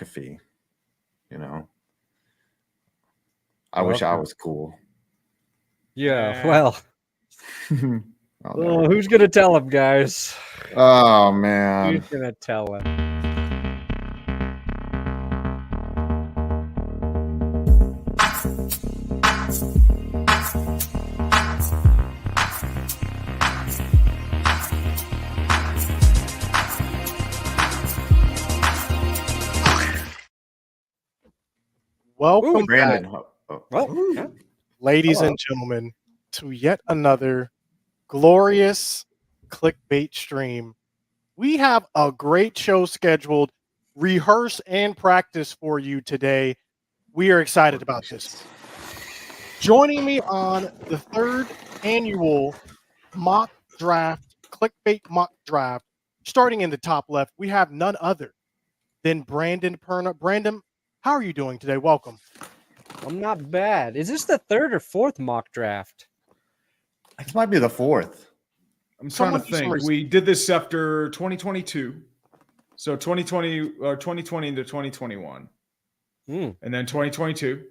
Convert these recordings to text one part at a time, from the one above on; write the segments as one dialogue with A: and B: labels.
A: McAfee. You know, I wish I was cool.
B: Yeah, well,
A: Oh,
B: who's gonna tell him, guys?
A: oh man.
B: Who's gonna tell him?
C: Welcome back,
A: Brandon.
C: ladies and gentlemen, to yet another glorious clickbait stream. We have a great show scheduled, rehearse and practice for you today. We are excited about this. Joining me on the third annual mock draft, clickbait mock draft, starting in the top left, we have none other than Brandon Perna. Brandon, how are you doing today? Welcome.
B: I'm not bad. Is this the third or fourth mock draft?
A: This might be the fourth.
D: I'm trying to think. We did this after 2022. So 2020 or 2020 into 2021. And then 2022.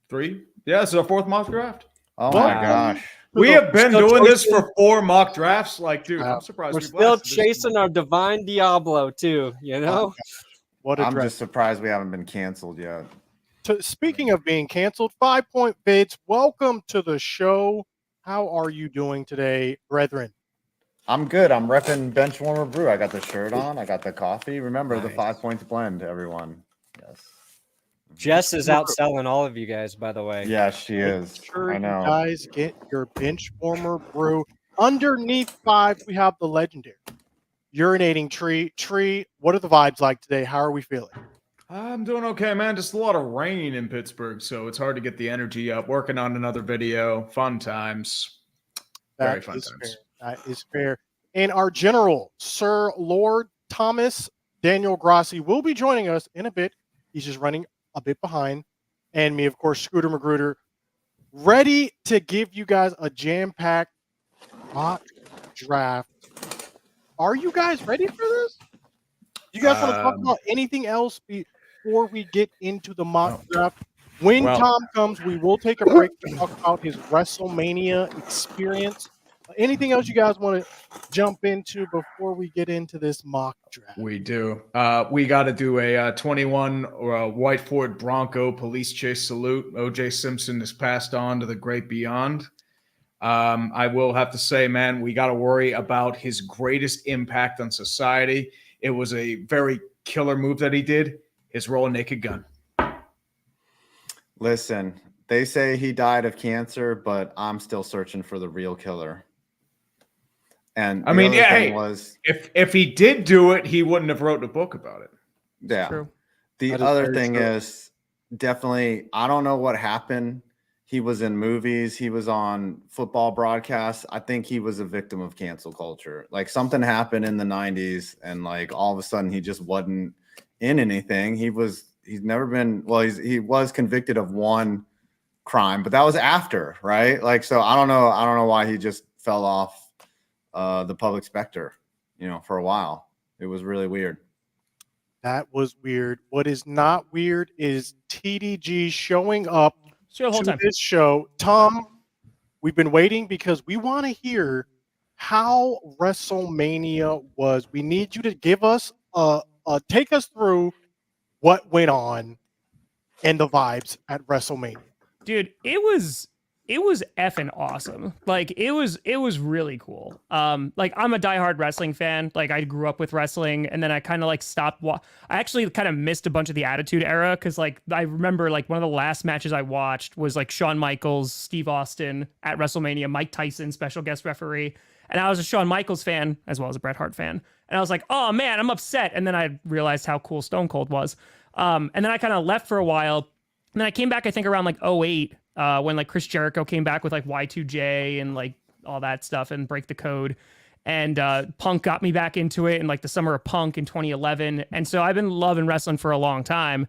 D: 3. Yeah, it's our fourth mock draft.
A: Oh my gosh.
D: We have been doing this for 4 mock drafts. Like, dude, I'm surprised.
B: We're still chasing our divine Diablo, too, you know?
C: What a
A: I'm
C: draft.
A: just surprised we haven't been canceled yet.
C: Speaking of being canceled, 5 Point Vids, welcome to the show. How are you doing today, brethren?
A: I'm good. I'm repping Benchwarmer Brew. I got the shirt on. I got the coffee. Remember the 5 Points blend, everyone. Yes.
B: Jess is outselling all of you guys, by the way.
A: Yeah, she is.
C: Sure,
A: I know.
C: you guys get your Benchwarmer Brew. Underneath 5, we have the legendary urinating tree. Tree, what are the vibes like today? How are we feeling?
D: I'm doing okay, man. Just a lot of rain in Pittsburgh, so it's hard to get the energy up. Working on another video. Fun times. Very fun times.
C: Fair. That is fair. And our general, Sir Lord Thomas Daniel Grassi, will be joining us in a bit. He's just running a bit behind. And me, of course, Scooter Magruder, ready to give you guys a jam-packed mock draft. Are you guys ready for this? You guys want to talk about anything else before we get into the mock draft? When Tom comes, we will take a break to talk about his WrestleMania experience. Anything else you guys want to jump into before we get into this mock draft?
D: We do. We got to do a 21 or a White Ford Bronco police chase salute. O.J. Simpson is passed on to the great beyond. I will have to say, man, we got to worry about his greatest impact on society. It was a very killer move that he did. His roll Naked Gun.
A: Listen, they say he died of cancer, but I'm still searching for the real killer. And
D: I mean, if he did do it, he wouldn't have wrote a book about it.
A: Yeah. True. The other thing is definitely, I don't know what happened. He was in movies. He was on football broadcasts. I think he was a victim of cancel culture. Like something happened in the 90s and like all of a sudden he just wasn't in anything. He's never been, well, he was convicted of one crime, but that was after, right? Like, so I don't know why he just fell off the public specter, for a while. It was really weird.
C: That was weird. What is not weird is TDG showing up to this show. Tom, we've been waiting because we want to hear how WrestleMania was. We need you to give us take us through what went on and the vibes at WrestleMania.
E: Dude, it was effing awesome. Like it was really cool. Like I'm a diehard wrestling fan. Like I grew up with wrestling and then I kind of like stopped. I actually kind of missed a bunch of the Attitude Era. Cause like I remember like one of the last matches I watched was like Shawn Michaels, Steve Austin at WrestleMania, Mike Tyson, special guest referee. And I was a Shawn Michaels fan as well as a Bret Hart fan. And I was like, oh man, I'm upset. And then I realized how cool Stone Cold was. And then I kind of left for a while. And then I came back, I think around like 2008. When like Chris Jericho came back with like Y2J and like all that stuff and Break the Code, and Punk got me back into it in like the summer of Punk in 2011. And so I've been loving wrestling for a long time.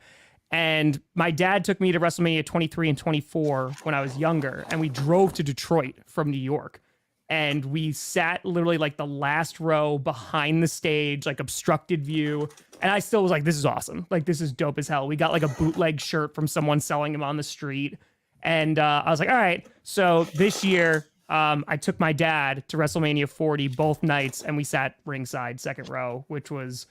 E: And my dad took me to WrestleMania 23 and 24 when I was younger, and we drove to Detroit from New York. and we sat literally like the last row behind the stage, like obstructed view. And I still was like, this is awesome. Like, this is dope as hell. We got like a bootleg shirt from someone selling them on the street. And I was like, all right. So this year, I took my dad to WrestleMania 40 both nights, and we sat ringside, second row, which was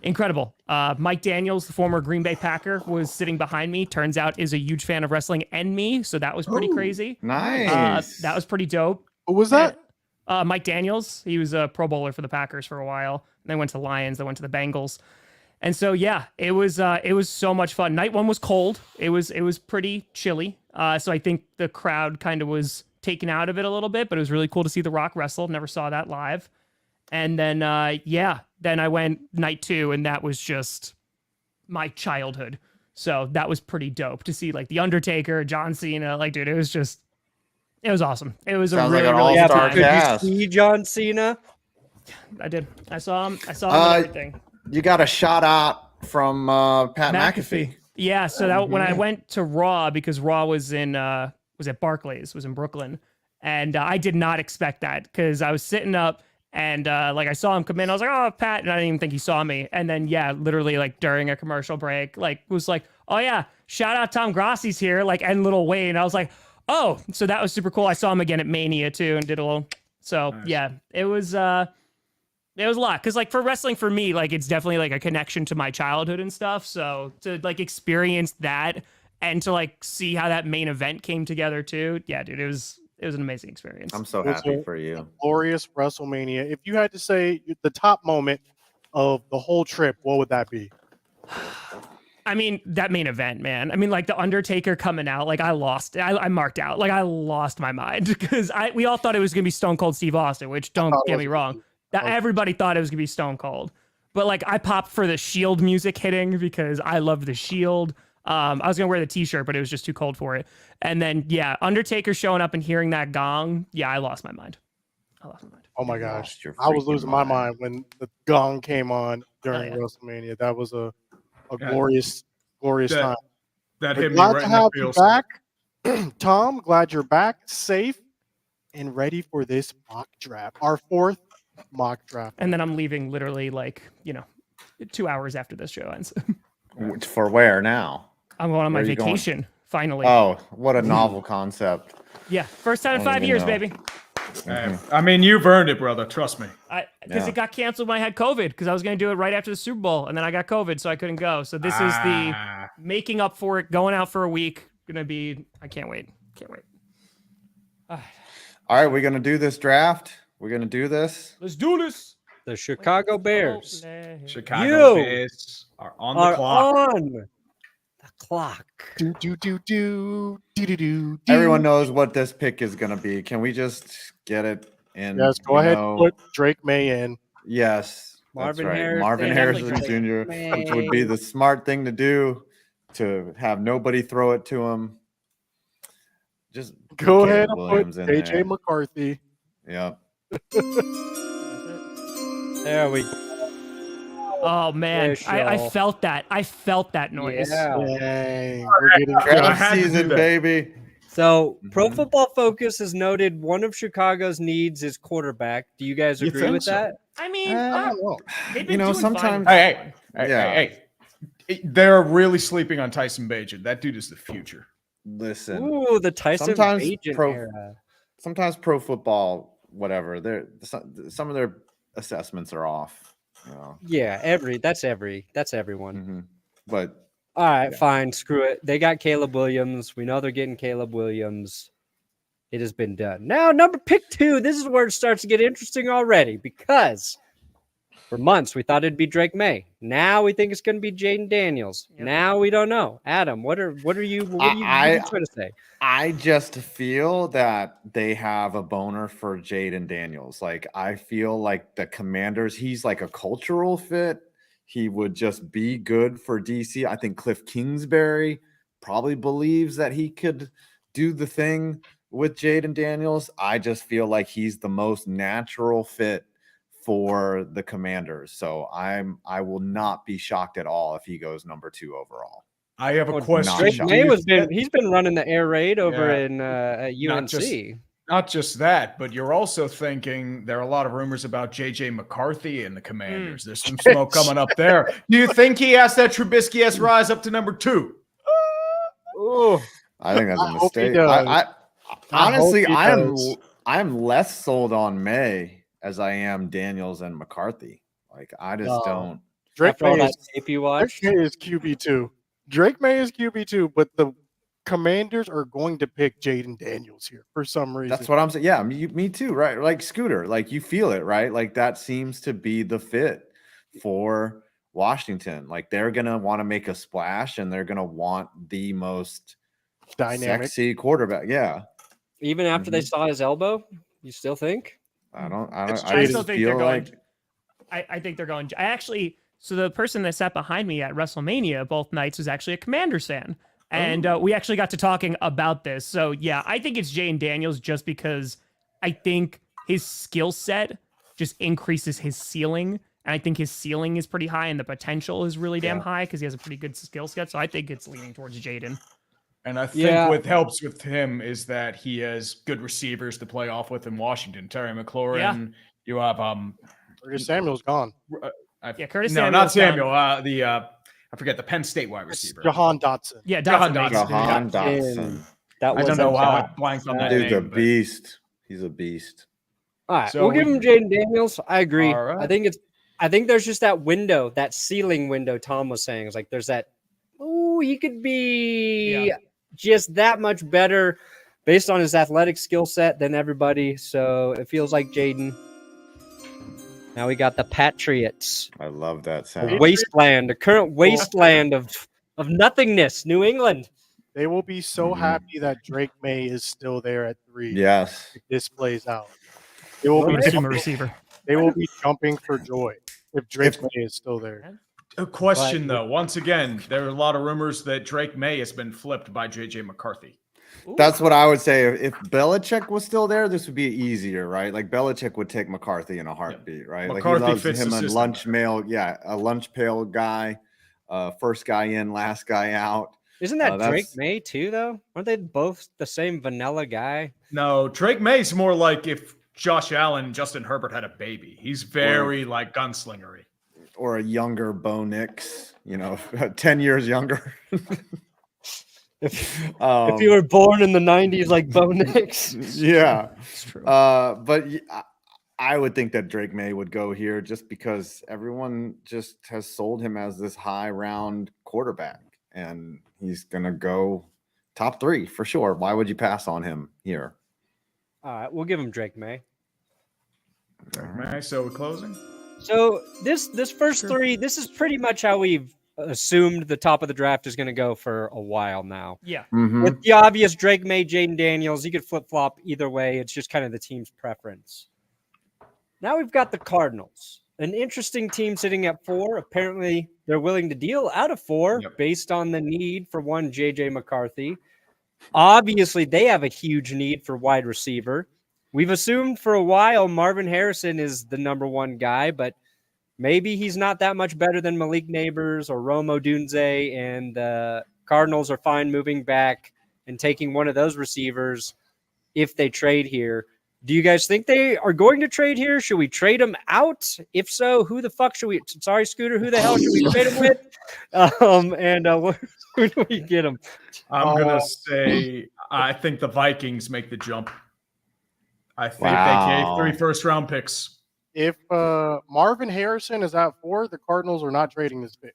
E: incredible. Mike Daniels, the former Green Bay Packer, was sitting behind me. Turns out is a huge fan of wrestling and me. So that was pretty crazy.
A: Nice.
E: That was pretty dope.
C: Who was that?
E: Mike Daniels. He was a Pro Bowler for the Packers for a while. And they went to the Lions. They went to the Bengals. And so yeah, it was so much fun. Night one was cold. It was pretty chilly. So I think the crowd kind of was taken out of it a little bit, but it was really cool to see The Rock wrestle. Never saw that live. And then then I went night 2, and that was just my childhood. So that was pretty dope to see like The Undertaker, John Cena. Like, dude, it was awesome. It was
A: Sounds
E: a really,
A: like an
E: really
A: all-star
E: good
B: Could
E: time.
A: cast.
B: you see John Cena?
E: I did. I saw him. I saw him and everything.
A: You got a shout out from Pat McAfee.
E: Yeah, so that when I went to Raw, because Raw was in was at Barclays, was in Brooklyn, and I did not expect that because I was sitting up and like I saw him come in, I was like, oh, Pat, and I didn't even think he saw me, and then yeah, literally like during a commercial break, like was like, oh yeah, shout out Tom Grassi's here, like, and Lil Wayne. I was like, oh, so that was super cool. I saw him again at Mania too, and did a little. So
D: Nice.
E: yeah, it was a lot because like for wrestling for me, like it's definitely like a connection to my childhood and stuff. So to like experience that and to like see how that main event came together too, yeah, dude, it was an amazing experience.
A: I'm so
C: Was
A: happy
C: it
A: for you.
C: Glorious WrestleMania. If you had to say the top moment of the whole trip, what would that be?
E: I mean, that main event, man. I mean, like the Undertaker coming out, like I marked out, like I lost my mind because we all thought it was gonna be Stone Cold Steve Austin, which don't get me wrong, that everybody thought it was gonna be Stone Cold, but like I popped for the Shield music hitting because I love the Shield. I was gonna wear the T-shirt, but it was just too cold for it. And then yeah, Undertaker showing up and hearing that gong, yeah, I lost my mind.
C: Oh my
A: You
C: gosh.
A: lost your
C: I was
A: freaking
C: losing my
A: mind.
C: mind when the gong came on during
E: yeah.
C: WrestleMania. That was a
D: Yeah.
C: glorious
D: That-
C: time.
D: That
C: But
D: hit me
C: glad
D: right
C: to
D: in the
C: have you
D: feels.
C: back. Tom, glad you're back, safe, and ready for this mock draft. Our 4th mock draft.
E: And then I'm leaving literally like 2 hours after this show ends.
A: For where now?
E: I'm going on my
A: Where are you going?
E: vacation finally.
A: Oh, what a novel concept.
E: Yeah, first time in
A: I don't
E: 5
A: even
E: years,
A: know.
E: baby.
D: I mean, you've earned it, brother. Trust me.
E: Because
A: Yeah.
E: it got canceled when I had COVID. Because I was going to do it right after the Super Bowl, and then I got COVID, so I couldn't go. So this is the making up for it. Going out for a week. Gonna be. I can't wait. Can't wait.
A: All right, we're gonna do this draft. We're gonna do this.
E: Let's do this.
B: The Chicago Bears
D: Chicago
B: You
D: Bears are on the
B: are
D: clock.
B: on the clock.
C: Do, do, do, do, do, do, do.
A: Everyone knows what this pick is gonna be. Can we just get it in?
C: Yes, go
A: you
C: ahead
A: know?
C: and put Drake May in.
A: Yes,
B: Marvin
A: that's right.
B: Harrison,
A: Marvin
E: definitely
A: Harrison Jr.,
B: Drake
A: which would be
B: May.
A: the smart thing to do, to have nobody throw it to him. Just put
C: Go
A: Caleb
C: ahead and
A: Williams
C: put
A: in
C: AJ
A: there.
C: McCarthy.
A: Yep.
B: There we go.
E: Oh man, I
B: Official.
E: felt that. I felt that noise.
B: Yeah.
C: Dang, we're getting
D: I
A: Draft
D: had to do
A: season,
D: that.
A: baby.
B: So, Pro
A: Mhm.
B: Football Focus has noted one of Chicago's needs is quarterback. Do you guys
D: You
B: agree
D: think
B: with
D: so?
B: that?
E: I mean, they've been
A: You know,
E: doing fine
A: sometimes-
E: with that
D: Hey,
E: one.
D: hey,
A: Yeah.
D: hey. They're really sleeping on Tyson Bagent. That dude is the future.
A: Listen,
B: Ooh, the Tyson
A: sometimes
B: Bagent era.
A: sometimes pro football, whatever, some of their assessments are off. You know,
B: Yeah, that's everyone.
A: Mhm. But
B: All right,
A: Yeah.
B: fine, screw it. They got Caleb Williams. We know they're getting Caleb Williams. It has been done. Now, pick 2. This is where it starts to get interesting already because for months we thought it'd be Drake May. Now we think it's going to be Jaden Daniels.
E: Yep.
B: Now we don't know. Adam, what are you trying to say?
A: I just feel that they have a boner for Jaden Daniels. Like, I feel like the Commanders, he's like a cultural fit. He would just be good for DC. I think Cliff Kingsbury probably believes that he could do the thing with Jaden Daniels. I just feel like he's the most natural fit for the Commanders. So I will not be shocked at all if he goes number 2 overall.
D: I have a
B: Well,
D: question.
B: Drake
A: shocked.
B: May
D: Do you-
B: he's been running the air raid over
D: Yeah.
B: in at
D: Not
B: UNC.
D: Not just that, but you're also thinking there are a lot of rumors about JJ McCarthy and the Commanders. There's some smoke coming up there. Do you think he has that Trubisky-esque rise up to number 2?
B: Oh,
A: I think that's
C: I
A: a
C: hope he
A: mistake.
C: does.
A: Honestly,
C: hope he does.
A: I am less sold on May as I am Daniels and McCarthy. Like I just
C: No.
A: don't.
C: Drake
B: after all
C: May
B: that
C: is
B: tape you
C: Drake
B: watched,
C: May is QB2. Drake May is QB2, but the Commanders are going to pick Jaden Daniels here for some reason.
A: That's what I'm saying. Yeah, me too, right? Like Scooter, like you feel it, right? Like that seems to be the fit for Washington. Like they're gonna want to make a splash, and they're gonna want the most
C: dynamic.
A: sexy quarterback. Yeah,
B: even after they saw his elbow, you still think?
A: I don't.
C: It's
A: I
C: Jaden.
A: just feel like
E: I think they're going. I actually. So the person that sat behind me at WrestleMania both nights was actually a Commanders fan. And we actually got to talking about this. So, yeah, I think it's Jane Daniels just because I think his skill set just increases his ceiling. And I think his ceiling is pretty high and the potential is really damn high because he has a pretty good skill set. So I think it's leaning towards Jaden.
D: And I think what helps with him is that he has good receivers to play off with in Washington. Terry McLaurin.
E: Yeah.
D: You have
C: Curtis Samuel's gone.
E: Curtis
D: No,
E: Samuel's
D: not Samuel.
E: gone.
D: I forget the Penn State wide receiver.
C: Jahan Dotson.
E: Yeah,
D: Jahan
E: Dotson.
D: Dotson.
A: Jahan Dotson.
B: That
D: I
B: was
D: don't know
B: a
D: how I
B: shot.
D: blanked on that
A: Dude's
D: name.
A: a
D: but-
A: beast. He's a beast.
B: All right,
D: So
B: we'll give him Jaden Daniels. I agree.
D: All right.
B: I think there's just that window, that ceiling window Tom was saying. It's like there's that, he could be just that much better based on his athletic skill set than everybody. So it feels like Jaden. Now we got the Patriots.
A: I love that
B: A
A: sound.
B: wasteland, a current wasteland of nothingness, New England.
C: They will be so
A: Mhm.
C: happy that Drake May is still there at 3.
A: Yes.
C: If this plays out. They will,
E: I would
C: be,
E: assume a receiver.
C: they will be jumping for joy if Drake May is still there.
D: A question, though. Once again, there are a lot of rumors that Drake May has been flipped by JJ McCarthy.
A: That's what I would say. If Belichick was still there, this would be easier, right? Like Belichick would take McCarthy in a heartbeat, right?
D: McCarthy
A: like he
D: fits
A: loves
D: the
A: him a
D: system
A: lunch
D: better.
A: mail, a lunch pail guy, first guy in, last guy out.
B: Isn't that
A: that's-
B: Drake May too, though? Aren't they both the same vanilla guy?
D: No, Drake May's more like if Josh Allen and Justin Herbert had a baby. He's very like gunslingery.
A: Or a younger Bo Nix, 10 years younger.
B: If you were born in the 90s like Bo Nix.
A: Yeah.
E: It's true.
A: But I would think that Drake May would go here just because everyone just has sold him as this high round quarterback, and he's going to go top 3 for sure. Why would you pass on him here?
B: All right, we'll give him Drake May.
D: Drake May, so we're closing.
B: So this first 3, this is pretty much how we've assumed the top of the draft is going to go for a while now.
E: Yeah.
A: Mhm.
B: With the obvious Drake May, Jaden Daniels, you could flip-flop either way. It's just kind of the team's preference. Now we've got the Cardinals, an interesting team sitting at 4. Apparently, they're willing to deal out of 4 based on the need for one JJ McCarthy. Obviously, they have a huge need for wide receiver. We've assumed for a while Marvin Harrison is the number 1 guy, but maybe he's not that much better than Malik Neighbors or Rome Odunze, and the Cardinals are fine moving back and taking one of those receivers if they trade here. Do you guys think they are going to trade here? Should we trade them out? If so, who the fuck should we? Sorry, Scooter, who the hell should we trade them with? Who do we get them?
D: I'm gonna say I think the Vikings make the jump. I think
A: Wow.
D: they gave 3 first-round picks.
C: If Marvin Harrison is at 4, the Cardinals are not trading this pick.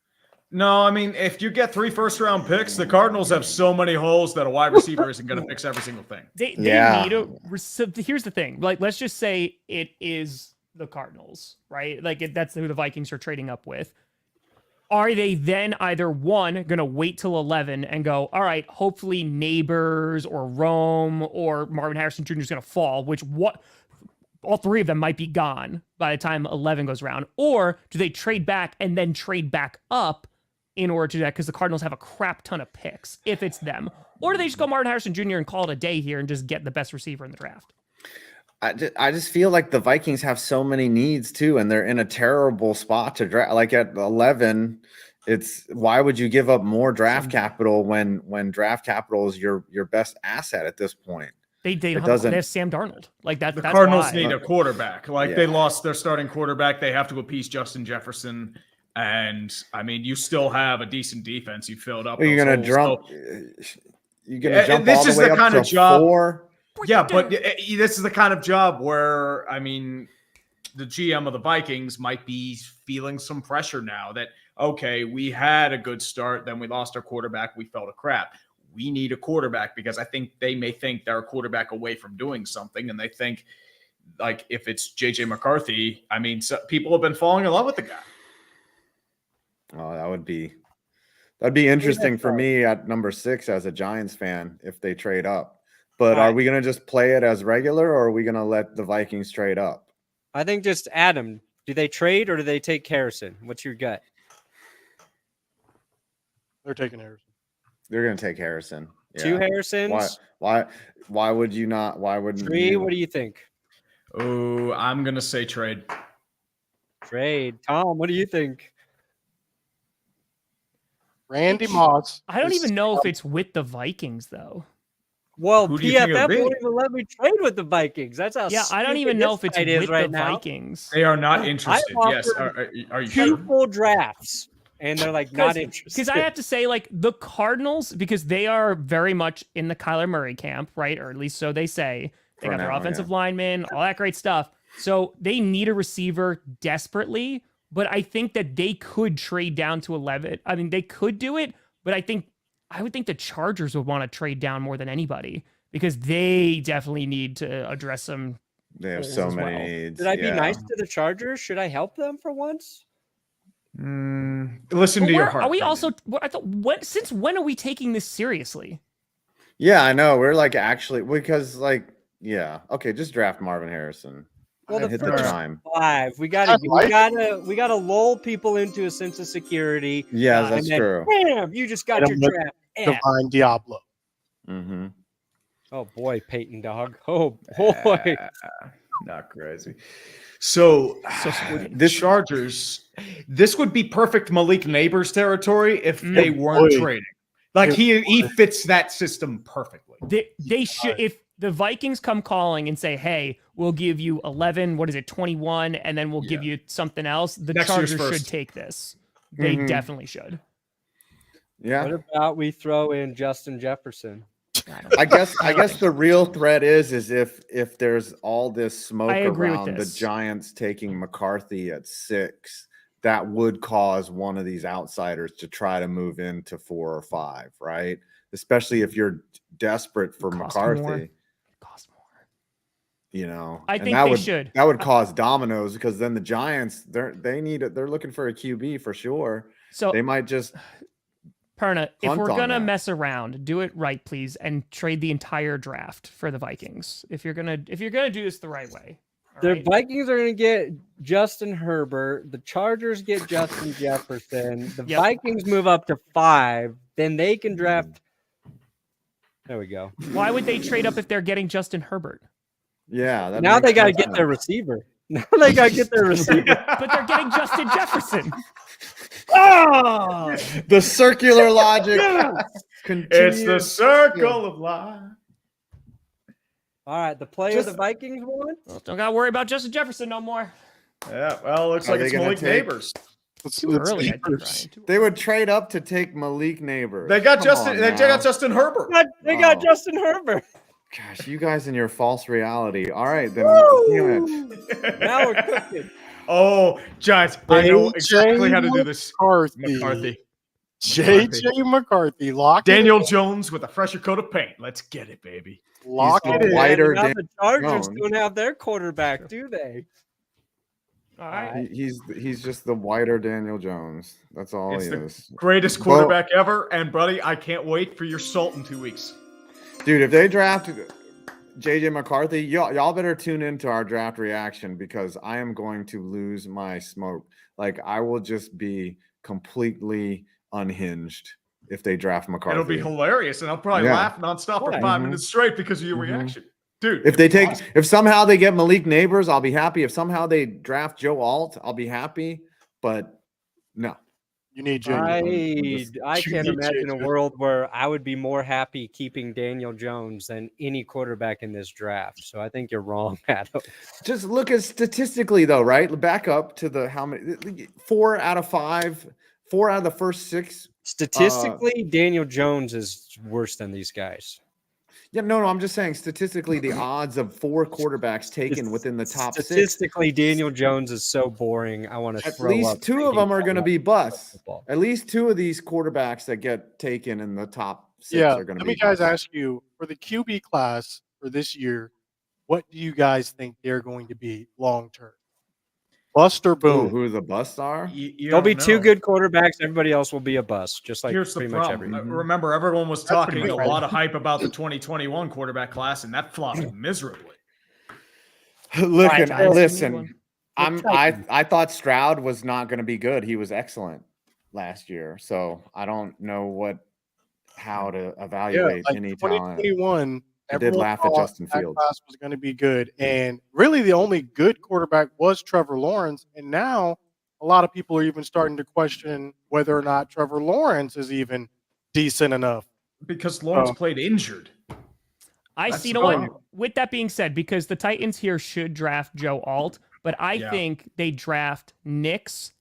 D: No, I mean, if you get 3 first-round picks, the Cardinals have so many holes that a wide receiver isn't going to fix every single thing.
E: They
A: Yeah.
E: need a. So here's the thing. Like, let's just say it is the Cardinals, right? Like, that's who the Vikings are trading up with. Are they then either one going to wait till 11 and go, all right, hopefully Neighbors or Rome or Marvin Harrison Jr. is going to fall, all 3 of them might be gone by the time 11 goes around, or do they trade back and then trade back up in order to do that because the Cardinals have a crap ton of picks if it's them, or do they just go Martin Harrison Jr. and call it a day here and just get the best receiver in the draft?
A: I just feel like the Vikings have so many needs too, and they're in a terrible spot to draft. Like at 11, it's why would you give up more draft capital when draft capital is your best asset at this point?
E: They
A: It
E: have
A: doesn't-
E: they have Sam Darnold. Like that.
D: The
E: That's
D: Cardinals
E: why.
D: need a quarterback. Like
A: Yeah.
D: they lost their starting quarterback. They have to appease Justin Jefferson. And I mean, you still have a decent defense. You filled up.
A: Are you
D: those
A: gonna
D: holes.
A: jump?
D: So-
A: You're gonna
D: Yeah,
A: jump
D: this
A: all the
D: is
A: way
D: the
A: up
D: kind
A: to
D: of job-
A: 4?
D: Yeah, but this is the kind of job where, I mean, the GM of the Vikings might be feeling some pressure now that, okay, we had a good start, then we lost our quarterback, we fell to crap. We need a quarterback because I think they may think they're a quarterback away from doing something, and they think, like, if it's JJ McCarthy, I mean, people have been falling in love with the guy.
A: Oh, that'd be interesting for me at number 6 as a Giants fan if they trade up. But are we gonna just play it as regular, or are we gonna let the Vikings trade up?
B: I think just Adam. Do they trade or do they take Harrison? What's your gut?
C: They're taking Harrison.
A: They're gonna take Harrison.
B: 2 Harrisons.
A: Why would you not? Why wouldn't
B: Tree,
A: you?
B: what do you think?
D: Oh, I'm gonna say trade.
B: Trade. Tom, what do you think?
C: Randy Moss.
E: I don't
C: is-
E: even know if it's with the Vikings though.
B: Well,
D: Who do you think it
B: PFF
D: would be?
B: won't even let me trade with the Vikings. That's how.
E: Yeah, I don't
B: stupid
E: even know
B: this
E: if it's
B: site is
E: with
B: right
E: the
B: now.
E: Vikings.
D: They are not
B: I
D: interested. Yes.
B: offered
D: Are you
B: 2
D: sure?
B: full drafts, and they're like not interested.
E: Because I have to say, like the Cardinals, because they are very much in the Kyler Murray camp, right? Or at least so they say. They
A: For
E: got their
A: now,
E: offensive
A: yeah.
E: linemen, all that great stuff. So they need a receiver desperately, but I think that they could trade down to 11. I mean, they could do it, but I would think the Chargers would want to trade down more than anybody because they definitely need to address some.
A: They have
E: holes
A: so
E: as
A: many
E: well.
A: needs.
B: Should I be
A: yeah.
B: nice to the Chargers? Should I help them for once?
D: Listen
E: But
D: to your
E: where
D: heart.
E: are we
D: Brandon.
E: also? I thought, since when are we taking this seriously?
A: Yeah, I know. We're like actually because like okay, just draft Marvin Harrison.
B: Well, the
A: Hit the
B: first
A: chime.
B: 5. We gotta lull people into a sense of security.
A: Yeah,
E: God,
A: that's
B: and then,
A: true.
B: Bam! You just got
C: Let
B: your
C: him look
B: draft. F.
C: Divine Diablo.
A: Mm-hmm.
B: Oh boy, Peyton dog. Oh boy.
D: Not crazy. So,
E: squiddy.
D: the Chargers, this would be perfect Malik Neighbors territory if they weren't
C: boy.
D: trading. Like he fits that system perfectly.
E: They should, if the Vikings come calling and say, "Hey, we'll give you 11, 21, and then we'll give you something else," the
D: Next year's
E: Chargers should
D: first.
E: take this. They
A: Mhm.
E: definitely should.
A: Yeah.
B: What about we throw in Justin Jefferson?
A: I guess the real threat is if there's all this smoke
E: I agree with
A: around the
E: this.
A: Giants taking McCarthy at 6, that would cause one of these outsiders to try to move into 4 or 5, right? Especially if you're desperate for
E: Cost
A: McCarthy.
E: more. Cost more.
A: You know,
E: I
A: and
E: think
A: that
E: they
A: would,
E: should.
A: That would cause dominoes because then the Giants they're looking for a QB for sure.
E: So
A: They might just
E: Perna, if
A: punt
E: we're
A: on
E: gonna
A: that.
E: mess around, do it right, please, and trade the entire draft for the Vikings. If you're gonna do this the right way. all
B: The
E: right?
B: Vikings are going to get Justin Herbert. The Chargers get Justin Jefferson. The
E: Yep.
B: Vikings move up to 5. Then they can draft. There we go.
E: Why would they trade up if they're getting Justin Herbert?
A: that
B: Now
A: makes
B: they got to
A: no
B: get
A: sense.
B: their receiver. Now they got to get their receiver.
E: But they're getting Justin Jefferson.
B: Oh!
A: The circular logic.
D: It's
A: continues.
D: the circle of life.
B: All right, the player
A: Just-
B: the Vikings won.
E: Don't gotta worry about Justin Jefferson no more.
D: Yeah, well, looks
A: Are
D: like
A: they
D: it's
A: gonna
D: Malik
A: take-
D: Neighbors.
E: Too early, I think, Ryan. Too
A: They would trade up to take Malik Neighbors.
D: They got
A: Come
D: Justin.
A: on
D: They
A: now.
D: got Justin Herbert.
B: They got
A: Oh.
B: Justin Herbert.
A: Gosh, you guys in your false reality. All right, then.
B: Woo!
A: Damn it.
B: Now we're cooking.
D: Oh, Giants! I know exactly how to do this. McCarthy.
C: JJ McCarthy. Lock
D: Daniel
C: it
D: Jones with a fresher coat of paint. Let's get it, baby.
C: in. Lock
A: He's
C: it
A: the
C: in.
A: whiter
B: Now
A: Dan
B: the Chargers
A: Jones.
B: don't have their quarterback, do they?
E: All right.
A: He's just the whiter Daniel Jones. That's all
D: It's
A: he
D: the
A: is.
D: greatest
A: Bo-
D: quarterback ever. And, buddy, I can't wait for your salt in 2 weeks.
A: Dude, if they draft JJ McCarthy, y'all better tune into our draft reaction because I am going to lose my smoke. Like I will just be completely unhinged if they draft McCarthy.
D: It'll be hilarious, and I'll probably
A: Yeah.
D: laugh nonstop for
B: Right.
D: 5
A: Mhm.
D: minutes straight because of your
A: Mhm.
D: reaction, dude.
A: If they
D: it's
A: take,
D: awesome.
A: if somehow they get Malik Neighbors, I'll be happy. If somehow they draft Joe Alt, I'll be happy. But no,
C: You need Jay.
B: I can't imagine a world where I would be more happy keeping Daniel Jones than any quarterback in this draft. So I think you're wrong, Adam.
A: Just look at statistically, though, right? Back up to the how many 4 out of 5, 4 out of the first 6.
B: Statistically, Daniel Jones is worse than these guys.
A: Yeah, no, I'm just saying statistically, the odds of 4 quarterbacks taken within the top 6.
B: Statistically, Daniel Jones is so boring. I want to
A: At
B: throw
A: least
B: up
A: 2 of them are going to be busts.
B: football.
A: At least 2 of these quarterbacks that get taken in the top 6 are going to be.
C: Let me guys ask you, for the QB class for this year, what do you guys think they're going to be long term? Bust or boom?
A: Who the busts are?
B: There'll be 2 good quarterbacks. Everybody else will be a bust, just like
D: Here's the
B: pretty much
D: problem.
B: every.
D: Remember, everyone was
C: That's
D: talking
C: pretty
D: a
C: good.
D: lot of hype about the 2021 quarterback class, and that flopped miserably.
A: Listen. I thought Stroud was not going to be good. He was excellent last year, so I don't know how to evaluate any talent.
C: 2021.
A: I did laugh at Justin
C: that
A: Fields.
C: class was going to be good, and really the only good quarterback was Trevor Lawrence. And now a lot of people are even starting to question whether or not Trevor Lawrence is even decent enough.
D: Because Lawrence played injured.
E: I
D: That's
E: see. You know what? With that being said, because the Titans here should draft Joe Alt, but I think they draft Nix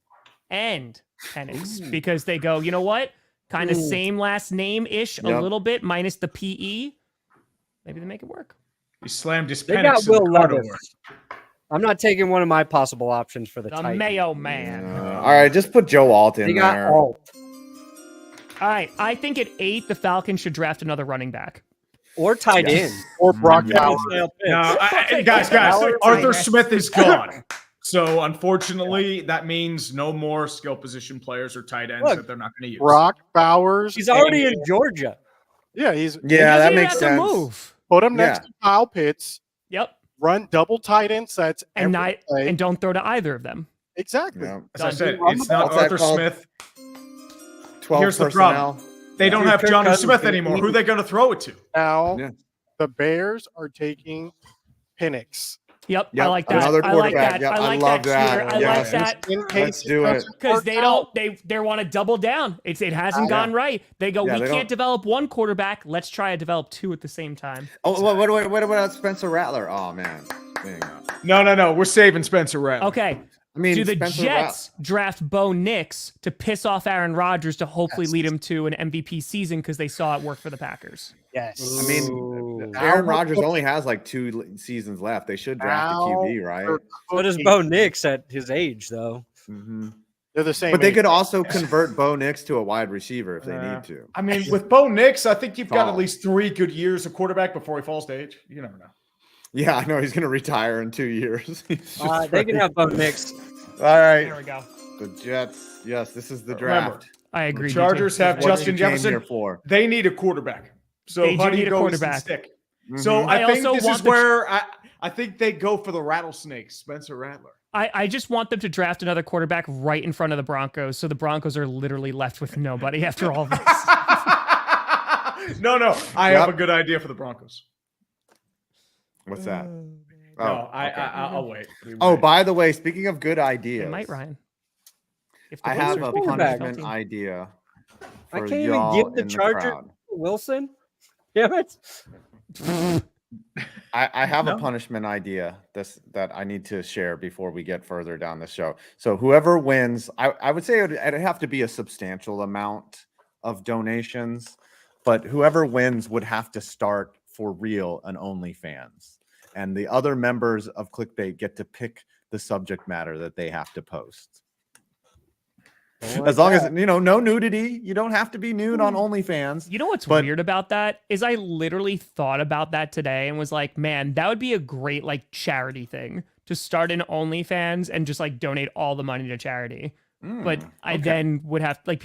E: and Penix because they go, you know what? Kind of same last name ish, a little bit minus the PE. Maybe they make it work.
D: He slammed his
B: They got
D: Penix in
B: Will
D: the car door.
B: Levis. I'm not taking one of my possible options for the Titans.
E: Mayo Man.
A: All right, just put Joe Alt in
B: They got
A: there.
B: Alt.
E: All right. I think at 8, the Falcons should draft another running back.
B: Or tight end.
C: Or Brock Bowers.
D: No, guys, Arthur Smith is gone. So unfortunately, that means no more skill position players or tight ends that they're not going to use.
C: Brock Bowers.
B: He's already in Georgia.
C: Yeah,
A: Yeah,
E: He
A: that
E: doesn't
A: makes
E: have
A: sense.
E: to move.
C: put him next to Kyle Pitts.
E: Yep.
C: Run double tight end sets
E: And
C: every play.
E: and don't throw to either of them.
C: Exactly.
A: Yeah.
D: As I said,
C: Run
D: it's
C: the
D: not
A: ball. What's that
D: Arthur
A: called?
D: Smith.
A: 12
D: Here's the
A: personnel.
D: problem. They don't
B: Dude,
D: have
B: Kirk
D: Johnny
B: Cousins
D: Smith
B: is gonna
D: anymore.
B: be-
D: Who are they going to throw it to?
C: Now
A: Yeah.
C: the Bears are taking Penix.
E: Yep. I
A: Yep,
E: like that.
A: another
E: I like
A: quarterback.
E: that.
A: Yep,
E: I
A: I
E: like
A: love
E: that.
A: that.
E: Shooter. I
A: Yeah.
E: like that.
C: In case
A: Let's do it.
E: Because they want to double down. It hasn't
A: Yeah.
E: gone right. They go,
A: Yeah,
E: we
A: they
E: can't
A: don't-
E: develop one quarterback. Let's try to develop 2 at the same time.
A: Oh, what about Spencer Rattler? Oh, man. Dang.
D: No. We're saving Spencer Rattler.
E: Okay.
A: I mean,
E: Do the
A: Spencer
E: Jets draft Bo Nix to piss off Aaron Rodgers to hopefully lead him to an MVP season because they saw it work for the Packers?
C: Yes.
A: I mean, Aaron Rodgers only has like 2 seasons left. They should draft a QB, right?
B: So does Bo Nix at his age, though.
A: Mm-hmm.
C: They're the same.
A: But they
C: age.
A: could also convert Bo Nix to a wide receiver if they need to.
D: I mean, with Bo Nix, I think you've got
A: Oh.
D: at least 3 good years of quarterback before he falls to age. You never know.
A: Yeah, I know he's going to retire in 2 years. He's just
B: They can
A: ready.
B: have Bo Nix.
A: All right.
E: There we go.
A: The Jets. Yes, this is the
D: Remember,
A: draft.
E: I agree.
D: The Chargers have
A: What
D: Justin
A: you came
D: Jefferson.
A: here for.
D: They need a quarterback. So
E: They
D: how
E: do
D: do you
E: need a
D: go
E: quarterback.
D: stick?
A: Mhm.
D: So I
E: I
D: think
E: also
D: this
E: want
D: is
E: the-
D: where I think they go for the rattlesnake, Spencer Rattler.
E: I just want them to draft another quarterback right in front of the Broncos, so the Broncos are literally left with nobody after all this.
D: No. I
A: Yep.
D: have a good idea for the Broncos.
A: What's that? Oh,
D: No,
A: okay.
D: I'll wait.
A: Oh, by the way, speaking of good
E: They
A: ideas,
E: might, Ryan. If the
A: I have
E: Wizards
A: a
E: pick
B: quarterback.
A: punishment idea.
B: I
A: for
B: can't even
A: y'all
B: give the
A: in
B: Chargers
A: crowd.
B: Wilson. Damn it.
A: I have
D: No.
A: a punishment idea that I need to share before we get further down the show. So whoever wins, I would say it'd have to be a substantial amount of donations, but whoever wins would have to start for real an OnlyFans. And the other members of Clickbait get to pick the subject matter that they have to post. As long as, no nudity. You don't have to be nude on OnlyFans.
E: You know what's
A: But-
E: weird about that is I literally thought about that today and was like, man, that would be a great like charity thing to start an OnlyFans and just like donate all the money to charity. But I then would have they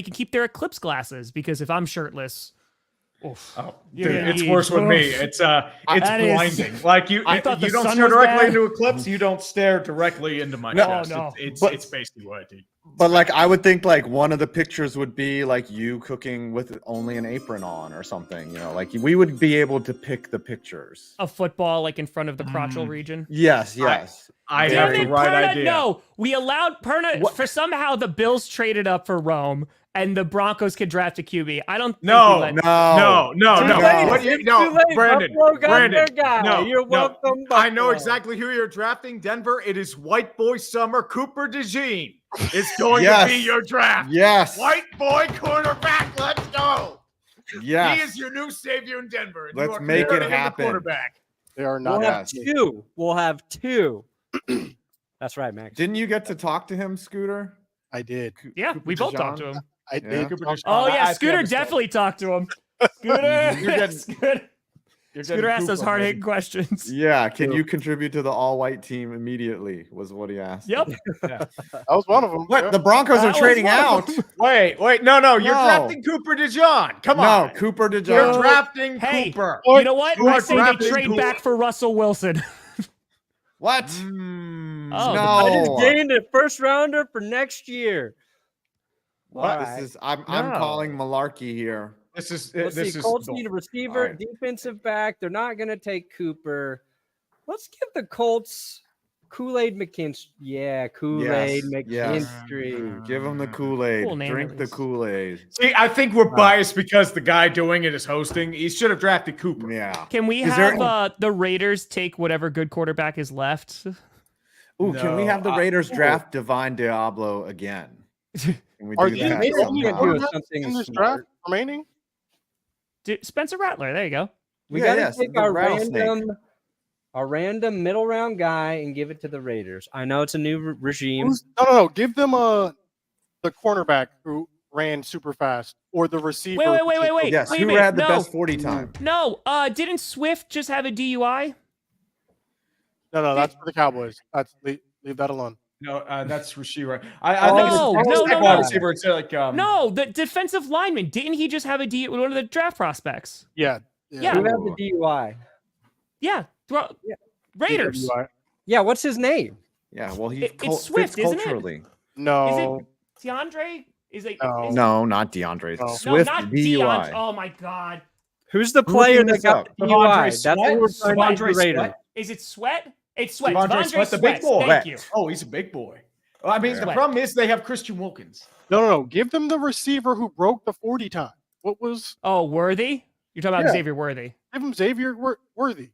E: can keep their eclipse glasses because if I'm shirtless, oof.
D: Oh,
E: Yeah,
D: dude, it's
E: yeah,
D: worse with me.
E: oof.
D: It's
E: That is-
D: blinding. Like
E: I thought the
D: you don't
E: sun
D: stare
E: was
D: directly
E: bad.
D: into eclipse. You don't stare directly into my
E: No,
D: chest.
E: no.
D: It's
A: But-
D: it's basically what I do.
A: But like, I would think like one of the pictures would be like you cooking with only an apron on or something. You know, like we would be able to pick the pictures.
E: A football like in front of the crotchal region.
A: Yes, yes.
D: I
E: Damn
D: have the
E: it,
D: right
E: Perna,
D: idea.
E: no. We allowed Perna
D: What?
E: for somehow the Bills traded up for Rome and the Broncos could draft a QB. I don't think
D: No,
E: we let-
A: No,
D: No.
B: Too
A: no.
B: late.
D: What
B: It's
D: no,
B: too late.
D: Brandon.
B: Buffalo got
D: Brandon.
B: their guy.
D: No,
B: You're welcome,
D: I know
B: Buffalo.
D: exactly who you're drafting, Denver. It is White Boy Summer. Cooper DeJean is going
A: Yes.
D: to be your draft.
A: Yes.
D: White boy quarterback. Let's go.
A: Yes.
D: He is your new savior in Denver. And
A: Let's
D: you are
A: make it
D: converting him to
A: happen.
D: Quarterback.
C: They are
B: We'll
C: not.
B: have
A: Yes.
B: two. We'll have two. That's right, Max.
A: Didn't you get to talk to him, Scooter?
C: I did.
E: Yeah,
A: Cooper
E: we both talked
A: DeJean?
E: to him.
C: I
A: Yeah.
C: did.
D: Cooper DeJean.
E: Oh yeah,
D: I
E: Scooter
D: understand.
E: definitely talked to him. Scooter,
D: You're getting-
E: Scooter,
D: You're
E: Scooter
D: getting
E: asked those
D: Cooper,
E: hard
D: baby.
E: hitting questions.
A: Yeah. Can you contribute to the all-white team immediately? Was what he asked.
E: Yep.
C: That was one of them.
A: What?
C: Yeah.
A: The Broncos
E: That
A: are
E: was
A: trading
E: one of
A: out.
E: them.
D: Wait, no. You're
A: No.
D: drafting Cooper DeJean. Come
A: No,
D: on.
A: Cooper
D: You're
A: DeJean.
D: drafting
E: Hey.
D: Cooper.
E: You know what?
D: You
E: I
D: are
E: say they
D: drafting
E: trade
D: Cooper.
E: back for Russell Wilson.
A: What?
D: Mm,
E: Oh,
A: no.
B: I just gained a first rounder for next year.
A: What?
B: All
A: This
B: right.
A: is I'm
E: No.
A: calling malarkey here.
D: This is
B: Let's
D: this
B: see.
D: is
B: Colts
D: bull.
B: need a receiver,
A: right.
B: defensive back. They're not going to take Cooper. Let's give the Colts Kool-Aid McKinstry. Yeah, Kool-Aid
A: yes.
B: McKinstry.
A: Give him the Kool-Aid.
E: Cool name,
A: Drink
E: at
A: the
E: least.
A: Kool-Aid.
D: See, I think we're biased because the guy doing it is hosting. He should have drafted Cooper.
A: Yeah.
E: Can we
A: Is there-
E: have the Raiders take whatever good quarterback is left?
A: Ooh, can we
D: No,
A: have the Raiders draft Divine Diablo again? Can we
C: Are
A: do
C: these
A: that
B: Maybe
C: the
B: we
C: only
B: can
A: somehow?
B: do
C: quarterbacks
B: something
C: in this
B: smart.
C: draft remaining?
E: Spencer Rattler. There you go.
B: We
A: Yeah,
B: got to
A: yes,
B: take
A: the
B: our
A: rattlesnake.
B: random middle round guy and give it to the Raiders. I know it's a new regime.
C: No. Give them the cornerback who ran super fast, or the receiver.
E: Wait.
A: Yes,
E: Wait a
A: who
E: minute.
A: had the
E: No.
A: best 40 time?
E: No, didn't Swift just have a DUI?
C: No, that's for the Cowboys. That's leave that alone.
D: No, that's Rashira. I
B: Oh,
D: think
E: no,
D: it's
E: no,
D: like
E: no,
D: wide
E: no.
D: receiver. It's like
E: No, the defensive lineman. Didn't he just have one of the draft prospects?
C: Yeah.
E: Yeah.
B: Who had the DUI?
E: Yeah.
B: Yeah.
E: Raiders.
B: Yeah, what's his name?
A: Yeah, well, he
E: It's Swift,
A: fits
E: isn't it?
A: culturally.
C: No.
E: Is it DeAndre? Is it?
C: No.
E: is-
A: No, not DeAndre.
C: No.
E: No,
A: Swift
E: not
A: DUI.
E: DeAndre. Oh my God.
B: Who's the
A: Who's
B: player
A: looking
B: that
A: this
B: got
A: up?
B: the DUI? That's
D: Sweat?
B: what we're trying to
D: Devondre
B: do, Raiders.
D: Sweat?
E: Is it Sweat? It's Sweat.
D: Devondre Sweat, the big boy.
E: Thank you.
D: Oh, he's a big boy. Well, I mean, the
E: Sweat.
D: problem is they have Christian Wilkins.
C: No. Give them the receiver who broke the 40 time. What was?
E: Oh, Worthy? You're talking about
C: Yeah.
E: Xavier Worthy.
C: Give him Xavier Worthy.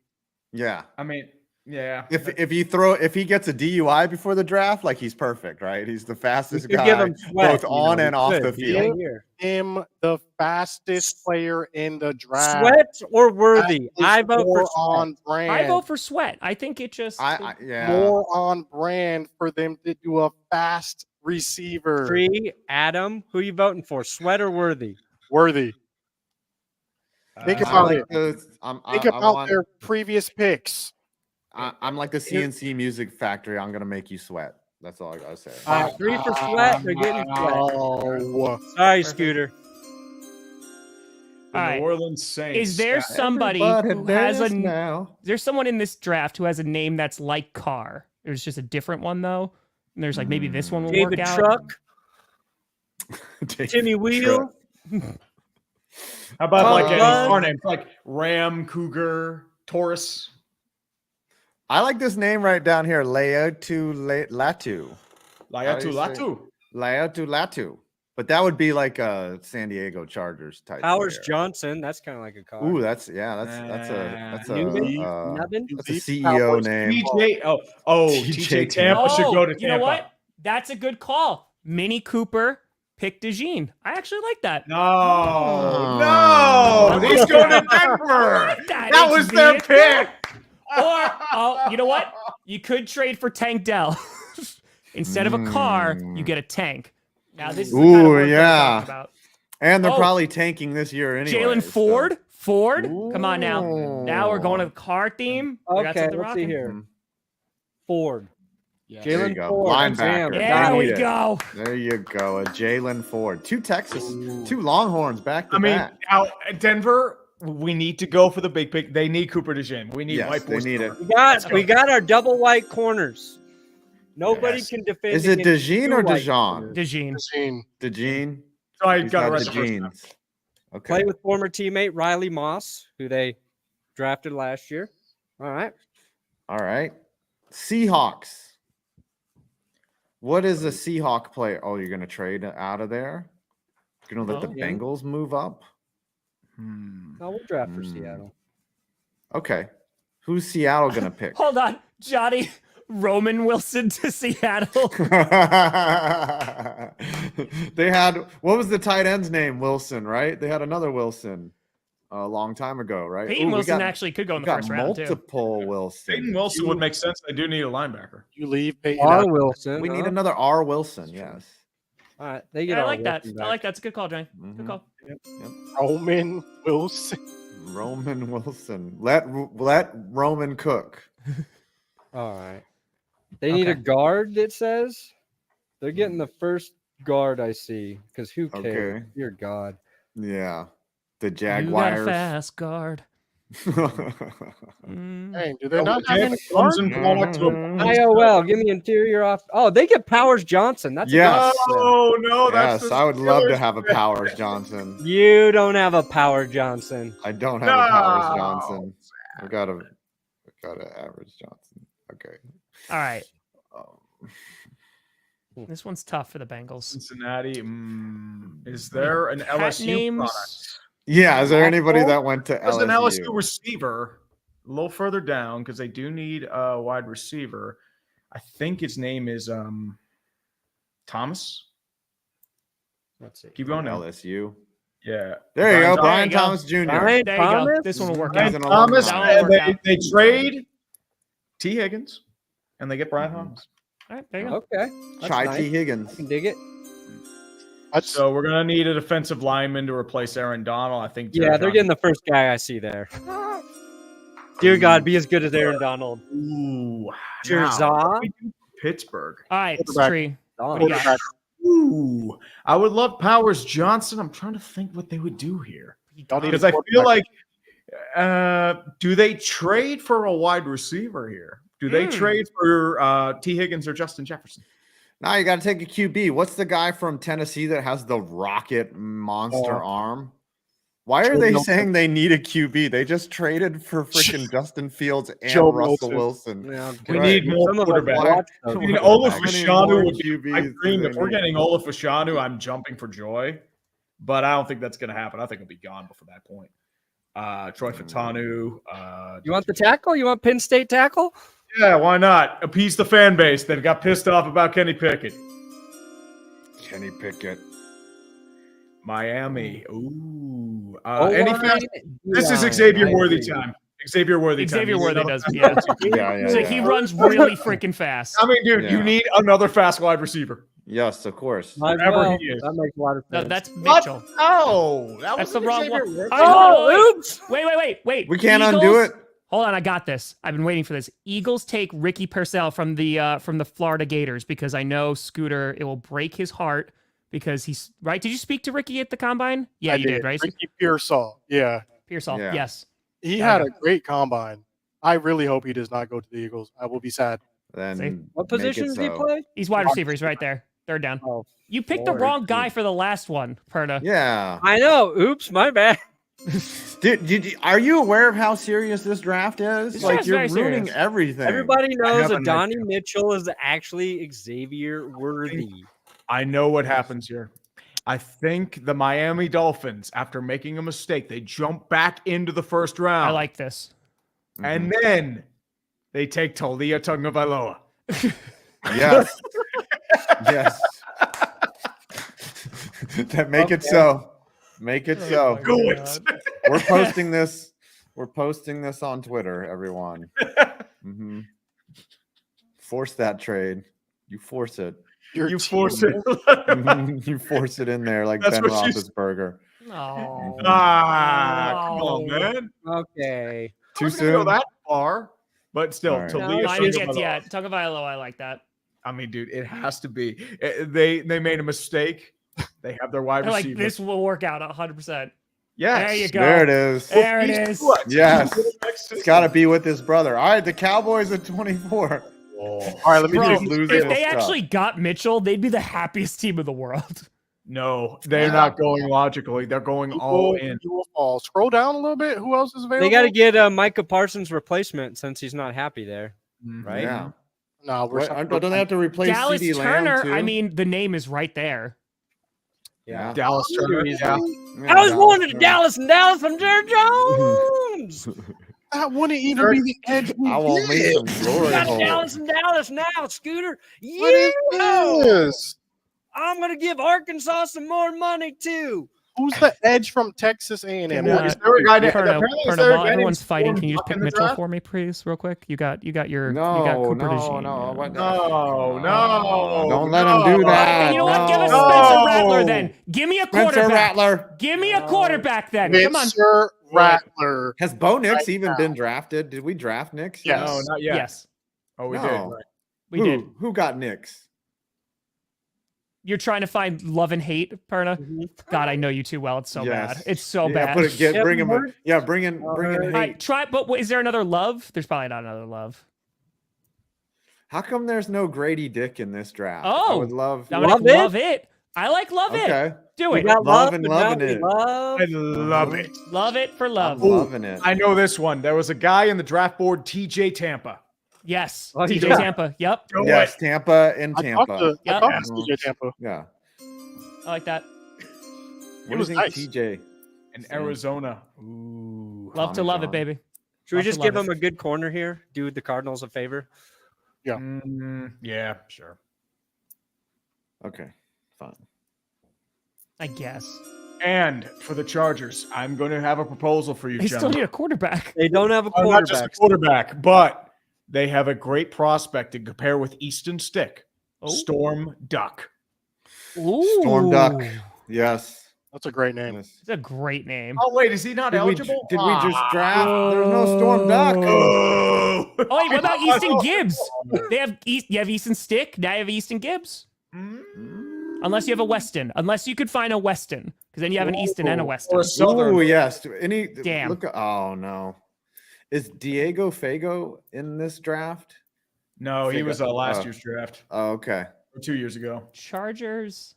A: Yeah.
D: I mean, yeah.
A: If he gets a DUI before the draft, like he's perfect, right? He's the fastest
B: We could
A: guy,
B: give him Sweat,
A: both
B: you
A: on
B: know,
A: and
B: we
A: off
B: could.
A: the
B: He's
A: field.
B: right here.
C: Him the fastest player in the draft.
B: Sweat or Worthy?
C: That is
B: I vote for
C: more
B: Sweat.
C: on brand.
E: I vote for Sweat. I think it just.
A: Yeah.
C: More on brand for them to do a fast receiver.
B: Tree, Adam, who you voting for? Sweat or Worthy?
C: Worthy. Think
A: I
C: about
A: like
C: it. Think
A: I
C: about
A: want-
C: their previous picks.
A: I'm like the CNC Music Factory. I'm gonna make you sweat. That's all I gotta say.
B: Three for Sweat. They're getting Sweat.
C: Oh,
B: Sorry, Scooter.
D: The
E: All right.
D: New Orleans Saints.
E: Is there somebody who has there's someone in this draft who has a name that's like Carr? There's just a different one though. And there's like maybe this one will
B: David
E: work out.
B: Truck,
A: David
B: Timmy Wheel.
D: How about
A: Oh,
D: like any
B: Buzz.
D: car names like Ram, Cougar, Taurus?
A: I like this name right down here. Leotu Latu.
D: Laiatu Latu.
A: Leotu Latu. But that would be like a San Diego Chargers type.
B: Powers
A: player.
B: Johnson. That's kind of like a car.
A: Ooh, that's a
B: Nubbin?
A: that's a CEO
C: Cowboys.
A: name.
D: TJ. TJ
A: TJ
D: Tampa should go to Tampa.
E: You know what? That's a good call. Mini Cooper, pick DeJean. I actually like that.
D: No, he's going to Denver. That was their
E: HB.
D: pick.
E: Or, you know what? You could trade for Tank Dell. Instead of a car, you get a tank. Now this is the kind of
A: Ooh,
E: work that we're
A: yeah.
E: talking about.
A: And they're
E: Oh.
A: probably tanking this year anyway.
E: Jalen
A: so-
E: Ford. Come on now. Now we're going to the car theme. We got
B: Okay,
E: something
B: let's see
E: rocking.
B: here. Ford.
A: There you
B: Jalen
A: go.
B: Ford.
A: Linebacker.
B: Damn.
E: There
A: They
E: we
A: need it.
E: go.
A: There you go. A Jalen Ford. Two Texas, two Longhorns back to
D: I mean,
A: back.
D: now Denver, we need to go for the big pick. They need Cooper DeJean. We need
A: Yes,
D: white
A: they
D: boys.
A: need it.
B: We got our double white corners. Nobody
D: Yes.
B: can defend.
A: Is it
B: against
A: DeJean
B: two
A: or
B: white
A: DeJean?
E: DeJean.
C: Machine.
A: DeJean.
D: So I
A: He's
D: got
A: got
D: to rest
A: the jeans. Okay.
B: Play with former teammate Riley Moss, who they drafted last year. All right.
A: All right. Seahawks. What is a Seahawk player? Oh, you're going to trade out of there? You're going to let the
B: Yeah.
A: Bengals move up?
B: No, we'll draft for
A: Hmm.
B: Seattle.
A: Okay. Who's Seattle going to pick?
E: Hold on, Johnny. Roman Wilson to Seattle.
A: They had, what was the tight end's name? Wilson, right? They had another Wilson a long time ago, right?
E: Peyton
A: Ooh, we
E: Wilson
A: got-
E: actually could go in
A: we
E: the
A: got
E: first round too.
A: multiple Wilson.
D: Peyton Wilson would make sense. I do need a linebacker.
C: You leave Peyton
B: R.
C: out.
B: Wilson.
A: We need
B: huh?
A: another R. Wilson, yes.
B: All right. They get
E: Yeah, I
B: R.
E: like that.
B: Wilson
E: I
B: back.
E: like that. It's a good call, Johnny.
A: Mhm.
E: Good call.
C: Roman Wilson.
A: Roman Wilson. Let Roman cook.
B: All right. They need a
E: Okay.
B: guard, it says. They're getting the first guard I see. Because who cares?
A: Okay.
B: Dear God.
A: Yeah. The
E: You got a
A: Jaguars.
E: fast guard. Mm.
C: Dang, do they not have any
D: Comes
C: guards?
D: in product to a-
B: IOL, give me interior off. Oh, they get Powers Johnson. That's a
A: Yes.
B: good set.
D: Oh no, that's
A: Yes,
D: the
A: I would love to
D: Steelers.
A: have a Powers Johnson.
B: You don't have a Power Johnson.
A: I don't have a Powers
D: No.
A: Johnson. I've got an average Johnson. Okay.
E: All right.
A: Um,
E: This one's tough for the Bengals.
D: Cincinnati. Is there an
E: Cat
D: LSU
E: names?
D: product?
A: yeah, is there anybody that went to
D: There's an LSU
A: LSU?
D: receiver a little further down because they do need a wide receiver. I think his name is Thomas.
B: Let's see.
D: Keep going now.
A: LSU.
D: Yeah.
A: There you go,
E: Thomas.
A: Brian
E: There you go.
A: Thomas Jr.
B: Brian
E: There you go.
B: Thomas?
E: This one will work
A: He's
E: out.
A: an
D: Thomas,
A: alumni.
E: That
D: and
E: will work
D: they
E: out.
D: trade T. Higgins, and they get Brian
A: Mhm.
D: Thomas.
E: All right, there you go.
B: Okay. That's
A: Chai
B: nice.
A: T.
B: I
A: Higgins.
B: can dig it.
C: That's
D: So we're gonna need a defensive lineman to replace Aaron Donald. I think.
B: Yeah, they're getting the first guy I see there. Dear God, be as good as Aaron Donald.
D: Ooh,
B: Jerzah?
D: now, what do we do for Pittsburgh.
E: All right,
C: Quarterback.
E: Tree.
B: Donald.
E: What do you got?
C: quarterback.
D: Ooh, I would love Powers Johnson. I'm trying to think what they would do here
C: Y'all need a
D: because I feel
C: quarterback.
D: like, do they trade for a wide receiver here? Do they trade for T. Higgins or Justin Jefferson?
A: Now you got to take a QB. What's the guy from Tennessee that has the rocket monster arm? Why are
C: Joe
A: they
C: Milton.
A: saying they need a QB? They just traded for freaking Justin Fields and
C: Joe
A: Russell
C: Milton.
A: Wilson.
B: Yeah,
D: We
A: Right.
D: need more
B: Some of us
D: quarterbacks.
B: watched those.
D: I mean,
A: How
D: Olaf
A: many
D: Fashanu
A: more
D: would be my
A: QBs do
D: dream.
A: they
D: If we're
A: need?
D: getting Olaf Fashanu, I'm jumping for joy. But I don't think that's going to happen. I think he'll be gone before that point. Troy Fatanu.
B: You want the tackle? You want Penn State tackle?
D: Yeah, why not? Appease the fan base that got pissed off about Kenny Pickett.
A: Kenny Pickett.
D: Miami. Ooh.
B: O-line,
D: Any fast? This is
B: D-line.
D: Xavier
B: I
D: Worthy
B: agree.
D: time. Xavier Worthy time.
E: Xavier
D: He's
E: Worthy
D: another-
E: does. Yeah.
A: Yeah,
E: So
A: yeah.
E: he runs really freaking fast.
D: I mean, dude, you
A: Yeah.
D: need another fast wide receiver.
A: Yes, of course.
B: Might as
D: Whatever
B: well.
D: he is.
B: That makes a lot of
E: No,
B: sense.
E: that's
D: What?
E: Mitchell.
D: Oh, that
E: That's
D: was
E: the wrong
D: Xavier
E: one.
D: Worthy.
E: All right,
B: Oh, oops.
E: Wait.
A: We can't undo
E: Eagles-
A: it.
E: Hold on, I got this. I've been waiting for this. Eagles take Ricky Purcell from the Florida Gators because I know Scooter. It will break his heart because he's right. Did you speak to Ricky at the combine? Yeah,
C: I
E: you did, right?
C: Ricky Pearsall. Yeah.
E: Pearsall.
A: Yeah.
E: Yes.
C: He had a great combine. I really hope he does not go to the Eagles. I will be sad.
A: Then
E: See?
B: What
A: make it
B: position does he
A: so.
B: play?
E: He's wide receiver. He's right there. Third down.
B: Oh,
E: You picked the
B: Lord.
E: wrong guy for the last one, Perna.
A: Yeah.
B: I know. Oops, my bad.
A: Are you aware of how serious this draft is?
E: This
A: Like
E: draft's
A: you're
E: very
A: ruining
E: serious.
A: everything.
B: Everybody knows
D: have
B: that
D: an
B: Donnie
D: idea.
B: Mitchell is actually Xavier Worthy.
D: I know what happens here. I think the Miami Dolphins, after making a mistake, they jump back into the first round.
E: I like this.
D: And then they take Talia Tagovailoa.
A: Yes. Yes. That make it so. Make it so.
D: Do it.
A: We're posting this. We're posting this on Twitter, everyone. Mhm. Force that trade. You force it.
C: Your
D: You
C: team-
D: force it.
A: Mhm. You force it in there like
D: That's
A: Ben
D: what she said.
A: Roethlisberger.
E: Oh.
D: Come on,
E: No.
D: man.
B: Okay.
A: Too
D: I'm not gonna go
A: soon.
D: that far, but still,
A: All right.
E: No,
D: Talia
E: I didn't get
D: Tagovailoa.
E: yet. Tagovailoa, I like that.
D: I mean, dude, it has to be. They made a mistake. They have their wide
E: They're like,
D: receiver.
E: this will work out 100%.
D: Yes.
E: There you go.
A: There it is.
E: There it
D: He's
E: is.
D: what?
A: Yes.
D: He's next
A: It's got to be with his brother. All right, the Cowboys at 24.
C: All right, let me
E: Bro,
C: do
A: losing
E: if
A: his
E: they
A: stuff.
E: actually got Mitchell, they'd be the happiest team in the world.
D: No, they're
A: Yeah.
D: not going logically. They're going all in.
C: You will fall. Scroll down a little bit. Who else is available?
B: They got to get Micah Parsons' replacement since he's not happy there, right?
A: Yeah.
C: No, we're
A: Don't they have to replace
E: Dallas
A: CD Lamb
E: Turner,
A: too?
E: I mean, the name is right there.
A: Yeah.
D: Dallas Turner. Yeah.
A: Yeah,
B: I was going to
A: Turner.
B: Dallas and Dallas from Jerry Jones.
C: that wouldn't even be the edge.
A: I won't make some glory
B: Got
A: hole.
B: Dallas and Dallas now, Scooter.
C: What is
B: Yeah.
C: this?
B: I'm gonna give Arkansas some more money too.
C: Who's the edge from Texas A&M?
E: Can,
D: Is there a guy named
E: Perna,
D: apparently is
E: Perna,
D: there a
E: while
D: guy named
E: everyone's fighting,
D: Storm
E: can you just
D: Duck
E: pick
D: in the
E: Mitchell
D: draft?
E: for me, please, real quick? You got Cooper
A: No,
E: DeJean.
A: no. What?
D: No,
A: Don't let him do
E: All right,
A: that.
E: then you know what? Give us
A: No.
E: Spencer Rattler then. Give me a
A: Spencer
E: quarterback.
A: Rattler.
E: Give me a quarterback then. Come on.
C: Spencer Rattler.
A: Has Bo Nix
C: Right
A: even
C: now.
A: been drafted? Did we draft Nix?
C: Yes.
D: No, not yet.
E: Yes,
D: Oh, we
A: No.
D: did. Right.
E: we
A: Who?
E: did.
A: Who got Nix?
E: You're trying to find love and hate, Perna. God, I know you too well. It's so
A: Yes.
E: bad. It's so
A: Yeah,
E: bad.
A: bring him. Yeah, bring in
E: All
A: hate.
E: right, try. But is there another love? There's probably not another love.
A: How come there's no Grady Dick in this draft? I
E: Oh,
A: would love.
E: Dominic,
B: Love it?
E: love it. I like love it.
A: Okay,
E: Do
B: We
E: it.
B: got
A: Love
B: love
A: and
B: but
A: loving
B: now we
A: it.
B: love.
D: I love it.
E: Love it for
A: I'm
E: love.
A: loving it.
D: I know this one. There was a guy in the draft board, TJ Tampa.
E: Yes.
B: Oh,
E: TJ
B: yeah.
E: Tampa. Yep.
D: Go
A: Yes, Tampa and
C: I
A: Tampa.
C: talked to
E: Yep.
C: TJ Tampa.
A: Yeah.
E: I like that.
A: What do
C: was
A: you think,
C: nice.
A: TJ?
D: In Arizona. Ooh.
E: Love to
A: Tommy
E: love it,
A: John.
E: baby.
B: Should we
E: Love to
B: just give
E: love
B: him a good corner here? Do the Cardinals a favor?
D: Yeah, sure.
A: Okay, fine.
E: I guess.
D: And for the Chargers, I'm going to have a proposal for you,
E: They still
D: gentlemen.
E: need a quarterback.
B: They don't have a
D: Oh, not just a
B: quarterback.
D: quarterback, but they have a great prospect to compare with Easton Stick.
E: Oh.
D: Storm Duck.
E: Ooh.
A: Storm Duck. Yes.
C: That's a great name.
A: Yes.
E: It's a great name.
D: Oh, wait, is he not
A: Did we
D: eligible?
A: just draft? There's no Storm Duck.
D: Oh,
E: Oh, wait, what about Easton Gibbs? They have you have Easton Stick. Now you have Easton Gibbs. Unless you have a Weston. Unless you could find a Weston. Because then you have an Easton and a Weston.
D: Or a Southern.
A: Oh yes.
E: Damn.
A: Oh no. Is Diego Fago in this draft?
D: No, he was last
A: Oh.
D: year's draft.
A: Oh, okay.
D: Or 2 years ago.
E: Chargers.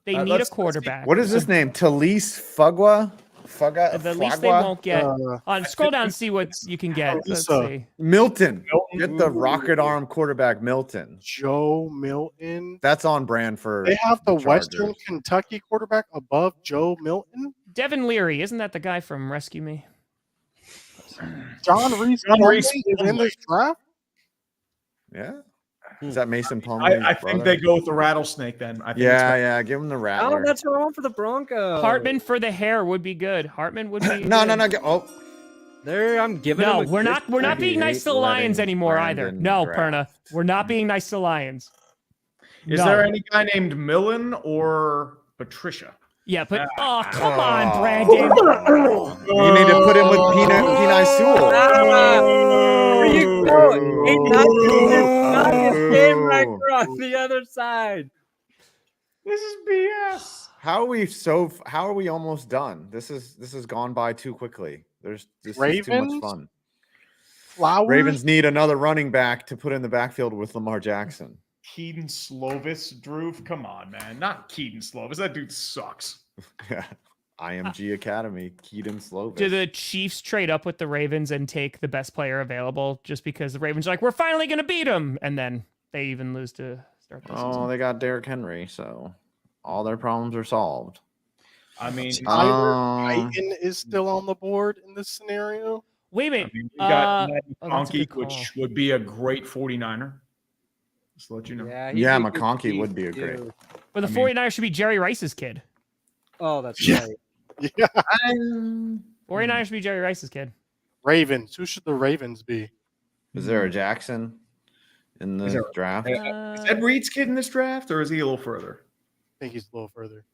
E: They need a
D: let's see.
E: quarterback.
A: What is this name? Talise Fugwa?
E: The least they
A: Fagwa?
E: won't get. Scroll down and see what you can get. Let's
C: Lisa.
E: see.
A: Milton.
D: Milton.
A: Get the rocket arm quarterback Milton.
C: Joe Milton.
A: That's on brand for.
C: They have the
A: Chargers.
C: Western Kentucky quarterback above Joe Milton.
E: Devin Leary, isn't that the guy from Rescue Me?
C: John Reese is in this draft.
A: Yeah. Is that Mason Plumlee?
D: I think they go with the rattlesnake then. I think
A: Yeah. Give him the
B: Oh,
A: rattler.
B: that's wrong for the Broncos.
E: Hartman for the hair would be good. Hartman would be.
A: No.
E: good.
A: Oh,
B: There, I'm giving.
E: No,
B: him a
E: we're
B: good
E: not being nice to the Lions anymore either.
A: Brandon
E: No,
A: draft.
E: Perna, we're not being nice to the Lions.
D: Is
E: No.
D: there any guy named Millen or Patricia?
E: Yeah, but oh come
A: Oh.
E: on, Brandon.
A: You need to put him with Peanut Sewell.
B: Where you going? He knocked his game right
A: Ooh.
B: across the other side.
D: This is BS.
A: How are we almost done? This has gone by too quickly. This is too
C: Ravens?
A: much fun.
C: Flowers.
A: Ravens need another running back to put in the backfield with Lamar Jackson.
D: Keaton Slovis, Drew. Come on, man. Not Keaton Slovis. That dude sucks.
A: IMG Academy, Keaton Slovis.
E: Do the Chiefs trade up with the Ravens and take the best player available just because the Ravens are like, we're finally going to beat them? And then they even lose to start the
A: Oh,
E: season.
A: they got Derrick Henry, so all their problems are solved.
D: I mean,
C: Tyler Titan is still on the board in this scenario.
E: Wait a minute.
D: you got Matt
E: that's a
D: McConkey,
E: good call.
D: which would be a great 49er. Just to let you know.
B: he'd
A: Yeah,
B: be a good
A: McConkey
B: piece,
A: would be a great.
B: too.
E: But the 49ers should be Jerry Rice's kid.
B: Oh, that's
C: Yeah.
B: right.
C: Yeah.
E: 49ers should be Jerry Rice's kid.
C: Ravens. Who should the Ravens be?
A: Is there a Jackson in the
D: Is there-
A: draft?
D: Is Ed Reed's kid in this draft, or is he a little further?
C: I think he's a little further.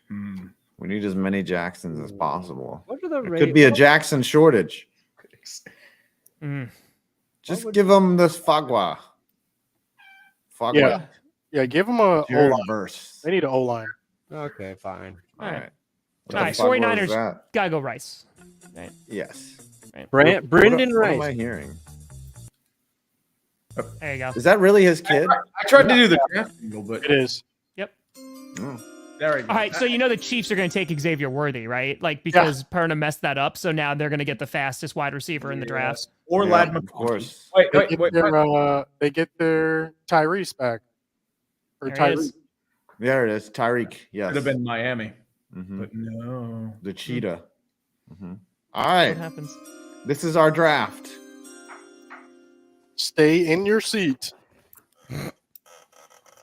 A: We need as many Jacksons as possible.
B: What are the
A: There could be a Jackson shortage.
E: Mm.
A: Just
B: would-
A: give them this Fagwa.
C: Yeah. Yeah, give him a
A: Jared
C: O-line.
A: Verse.
C: They need an O-line.
B: Okay, fine.
A: All
E: All
A: right.
E: right.
A: What
E: All
A: the
E: right,
A: fuck was
E: 49ers.
A: that?
E: Gotta go Rice.
A: Yes.
B: Brendan
A: What am I
B: Rice.
A: hearing?
E: There you go.
A: Is that really his kid?
D: I tried to do the draft angle, but
C: It is.
E: Yep.
D: there we go.
E: All right, so you know the Chiefs are going to take Xavier Worthy, right? Like because Perna messed that up, so now they're going to get the fastest wide receiver in the draft.
D: Or
A: Yeah,
D: Lad
A: of
D: McConkey.
A: course.
D: Wait.
C: They get their Tyrese back. Or
E: There he is.
C: Tyrese.
A: There it is. Tyreek. Yes.
D: Could have been Miami,
A: Mhm.
D: but no.
A: The cheetah. Mhm. All
E: What
A: right.
E: happens?
A: This is our draft.
C: Stay in your seat.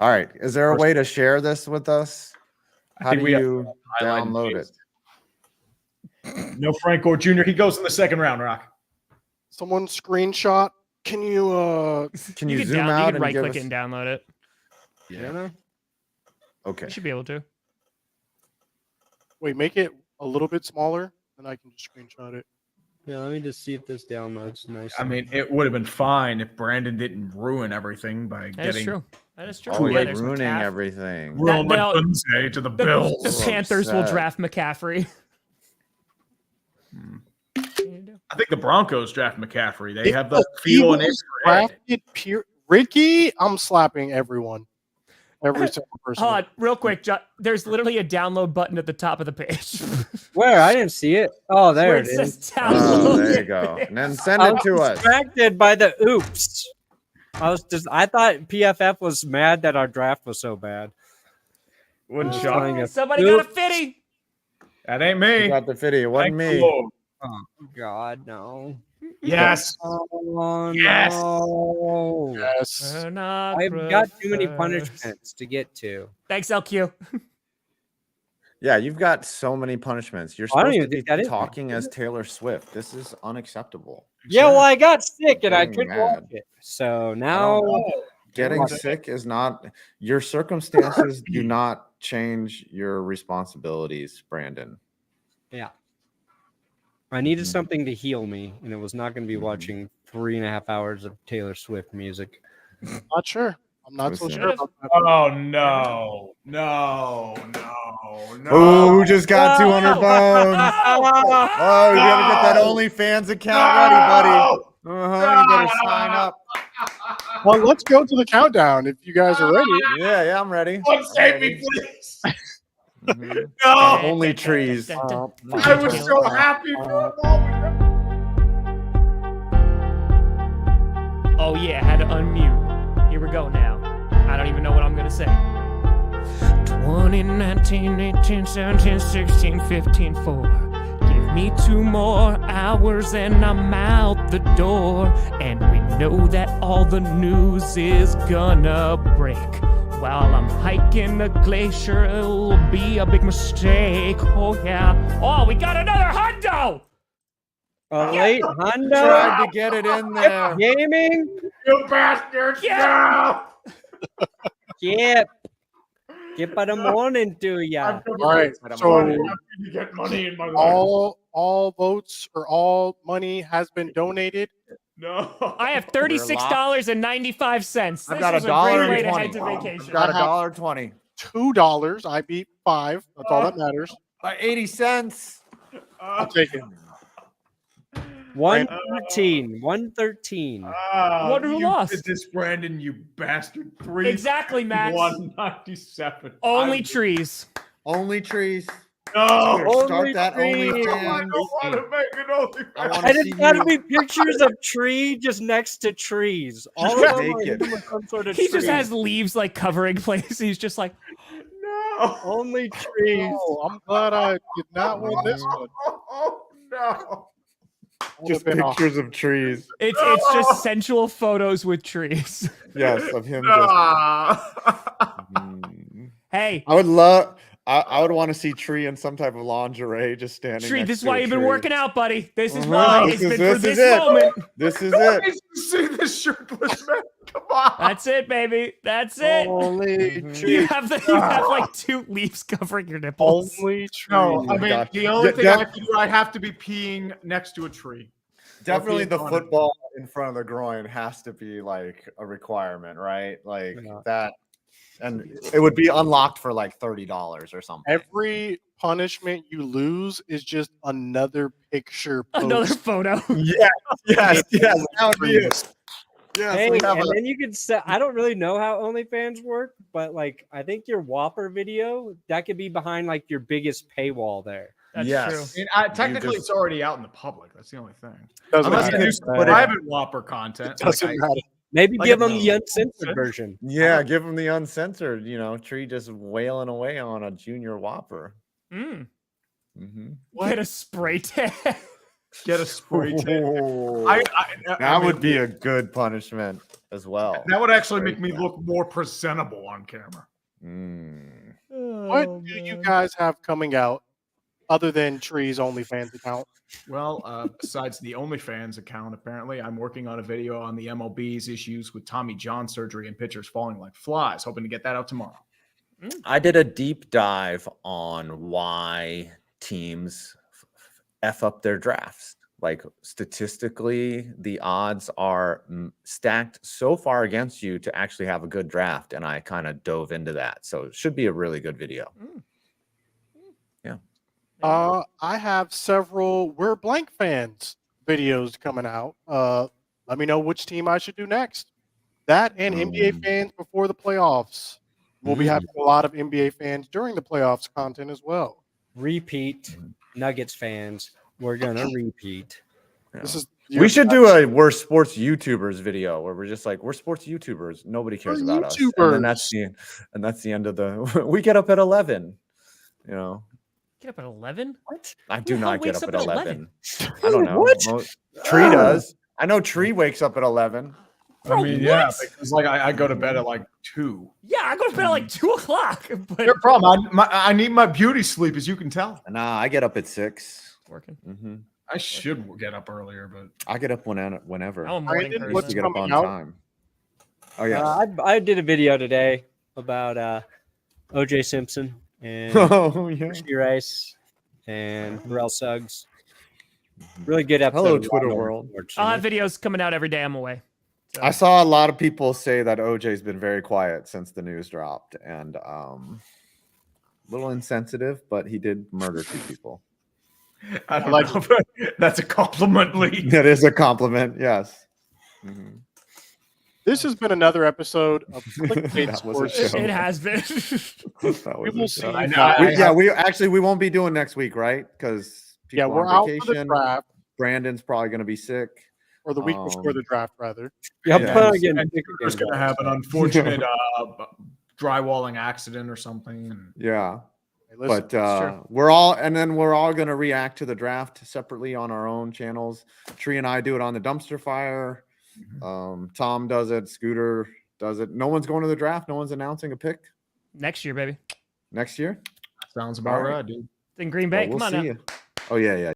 A: All right. Is there a way to share this with us? How do
D: think we have
A: you
D: highlight and
A: download it?
D: paste. No Frank Gore Jr. He goes in the second round, Rock.
C: Someone screenshot. Can you
A: Can
E: You
A: you
E: can,
A: zoom
E: you
A: out
E: can
A: and
E: right
A: give
E: click
A: us...
E: it and download it.
B: Yeah.
A: Okay.
E: You should be able to.
C: wait, make it a little bit smaller and I can just screenshot it.
B: Yeah, let me just see if this downloads nice.
D: I mean, it would have been fine if Brandon didn't ruin everything by
E: That is
D: getting
E: true. That is true.
A: Oh,
E: Yeah,
A: you're
E: there's
A: ruining
E: McCaff-
A: everything.
D: Roma
E: now-
D: Dunze to the
E: The,
D: Bills.
E: the
A: So
E: Panthers will
A: upset.
E: draft McCaffrey.
D: I think the Broncos draft McCaffrey. They have the feel and
C: Eagles
D: it.
C: drafted Ricky. I'm slapping everyone. Every single person.
E: Hold on, real quick. There's literally a download button at the top of the page.
B: Where? I didn't see it. Oh, there
E: Where
B: it
E: says
B: is.
A: Oh,
E: download.
A: there you go. And then send
B: I
A: it
B: was
A: to us.
B: distracted by the oops. I thought PFF was mad that our draft was so bad.
D: Wouldn't
B: Oh,
D: shock.
B: fine.
E: Somebody got a fitty.
D: That ain't
A: You
D: me.
A: got the fitty. It wasn't
D: Thank the
A: me.
D: Lord.
B: Oh God, no.
D: Yes.
B: Oh,
D: Yes.
B: no.
C: Yes.
B: I've got too many punishments to get to.
E: Thanks, LQ.
A: Yeah, you've got so many punishments. You're
B: I don't
A: supposed to
B: even
A: be
B: think that is
A: talking as Taylor Swift. This is unacceptable.
B: Yeah, well, I got sick and I
A: Getting
B: couldn't watch
A: mad.
B: it. So
A: I
B: now
A: don't know. Getting
B: Watch it.
A: sick is not your circumstances do not change your responsibilities, Brandon.
B: I needed something to heal me, and it was not going to be watching 3.5 hours of Taylor Swift music.
C: Not sure. I'm not so
A: Listen.
C: sure about that.
D: Oh no.
A: Oh, who just got 200 bones?
E: Oh,
A: Oh, you better get that OnlyFans account ready, buddy. You better sign up.
C: Well, let's go to the countdown if you guys are ready.
A: Yeah, I'm ready.
D: Lord,
A: I'm
D: save
A: ready.
D: me, please.
A: Mhm.
D: No.
A: Only trees.
D: I was so happy for a moment.
E: Oh yeah, had to unmute. Here we go now. I don't even know what I'm gonna say. 2019, 18, 17, 16, 15, 4. Give me 2 more hours and I'm out the door. And we know that all the news is gonna break. While I'm hiking the glacier, it'll be a big mistake. Oh yeah. Oh, we got another hundo!
B: A late Honda
A: Tried to get it in there.
B: gaming.
D: You bastards.
E: Yeah.
D: No.
B: Yep. Get by the morning to ya.
C: All right. So
D: to get money in my life.
C: all votes or all money has been donated.
D: No.
E: I have $36.95. This
A: I've got
E: was a great way to head to
A: $1.20.
E: vacation.
A: Got
C: I have-
A: $1.20.
C: $2. I beat 5. That's all that matters.
A: 80 cents.
C: I'll take it.
B: 113. 113.
E: Wonder who
D: you
E: lost.
D: did this, Brandon, you bastard. 3
E: Exactly, Max.
D: 197.
E: Only trees.
A: Only trees.
D: No.
A: Start
B: Only
A: that
B: trees.
D: I
A: OnlyFans.
D: don't want to make it only.
A: I want
B: And
A: to
B: it's
A: see
B: got to
A: you.
B: be pictures of tree just next to trees. All of them are
A: naked.
B: him with some sort of
E: He just
B: tree.
E: has leaves like covering place. He's just like,
D: No.
B: only trees.
C: Oh, I'm glad I did not win this one.
D: Oh, no.
A: Just
C: Would've been awesome.
A: pictures of trees.
E: it's just sensual photos with trees.
A: Yes, of him. Just,
D: Ah.
E: Hey,
A: I would love. I would want to see Tree in some type of lingerie, just standing.
E: Tree,
A: next
E: this is
A: to
E: why
A: a
E: you've been
A: tree.
E: working out, buddy. This is
A: Uh-huh.
E: why.
A: This
E: It's
A: is-
E: been for
A: this is
E: this
A: it.
E: moment.
A: This is
D: I
A: it.
D: need to see this shirtless man. Come on.
E: That's it, baby. That's it.
C: Only
A: Mhm.
E: You
C: trees.
E: have like 2 leaves covering your nipples.
C: Only trees.
D: No, I mean,
A: God.
D: the only
A: Yeah,
D: thing
A: that-
D: I have to do, I have to be peeing next to a tree.
A: Definitely
D: being
A: the
D: honest.
A: football in front of the groin has to be like a requirement, right? Like
B: Yeah.
A: that, and it would be unlocked for like $30 or something.
C: Every punishment you lose is just another picture.
E: Another
C: post.
E: photo.
A: Yes, yes. That would be it.
D: Yeah,
B: Hey, and then you could set. I don't really know how OnlyFans work, but like I think your Whopper video that could be behind like your biggest paywall there.
E: That's
A: Yes.
E: true.
D: technically,
A: just-
D: it's already out in the public. That's the only thing.
C: Doesn't
D: Unless
C: matter.
D: you do some
A: But
D: private Whopper content.
C: Doesn't matter.
B: Maybe
D: Like
B: give
D: a-
B: them the uncensored version.
A: Yeah, give him the uncensored. Tree just wailing away on a junior Whopper.
E: Mm.
A: Mm-hmm.
E: Get a spray tan.
D: Get a spray tan.
A: That would be a good punishment as well.
D: That would actually make me look more presentable on camera.
A: Mm.
C: What do you guys have coming out other than Tree's OnlyFans account?
D: Well, besides the OnlyFans account, apparently, I'm working on a video on the MLB's issues with Tommy John surgery and pitchers falling like flies. Hoping to get that out tomorrow.
A: I did a deep dive on why teams F up their drafts. Like statistically, the odds are stacked so far against you to actually have a good draft. And I kind of dove into that. So it should be a really good video. Yeah.
C: I have several We're Blank fans videos coming out. Let me know which team I should do next. That and NBA fans before the playoffs. We'll be having a lot of NBA fans during the playoffs content as well.
B: Repeat, Nuggets fans. We're gonna repeat.
C: This is
A: We should do a we're sports YouTubers video where we're just like we're sports YouTubers. Nobody cares about us. And then that's the end of the we get up at 11.
E: Get up at 11?
B: What?
A: I do
E: Who the hell
A: not get
E: wakes
A: up
E: up
A: at
E: at
A: 11. I don't know.
B: What?
A: Tree does. I know Tree wakes up at 11.
D: I mean,
E: Bro,
D: yeah,
E: what?
D: because like I go to bed at like 2.
E: Yeah, I go to bed at like 2 o'clock. But
D: No problem. I need my beauty sleep, as you can tell.
A: Nah, I get up at 6.
E: working.
A: Mm-hmm.
D: I should get up earlier, but
A: I get up whenever.
E: I'm a morning
C: Brandon,
E: person.
A: I used
C: what's
A: to get up on
C: coming out?
A: time. Oh yeah.
B: I did a video today about OJ Simpson and
A: Oh yeah.
B: Ricky Rice and Burrell Suggs. Really good episode.
A: Hello,
B: of Law
A: Twitter
B: and Order,
A: world.
B: unfortunately.
E: I'll have videos coming out every day I'm away. So,
A: I saw a lot of people say that OJ's been very quiet since the news dropped, and a little insensitive, but he did murder 2 people.
D: I don't know. But that's a compliment, Lee.
A: That is a compliment. Yes. Mhm.
C: This has been another episode of Clickbait
A: That was a
C: Sports.
A: show.
E: it has been.
A: That
C: We
A: was a
C: will
A: show.
C: see you
D: I know,
C: guys.
A: we won't be doing next week, right? Because
C: Yeah, we're out for the draft,
A: Brandon's probably going to be sick.
C: or the week before the draft, rather.
B: Yeah, I'm
A: Yeah.
B: planning on getting
D: And
B: sick
D: there's
B: again,
D: going to
B: guys.
D: have an unfortunate drywalling accident or something. And
A: Yeah.
C: Hey, listen,
A: But we're all going to react to the draft separately on our own channels. Tree and I do it on the dumpster fire. Tom does it. Scooter does it. No one's going to the draft. No one's announcing a pick
E: Next year, baby.
A: next year.
D: sounds about
A: All right.
D: right, dude.
E: In Green Bay.
A: Well,
E: Come on
A: we'll
E: now.
A: see you. Oh yeah, yeah.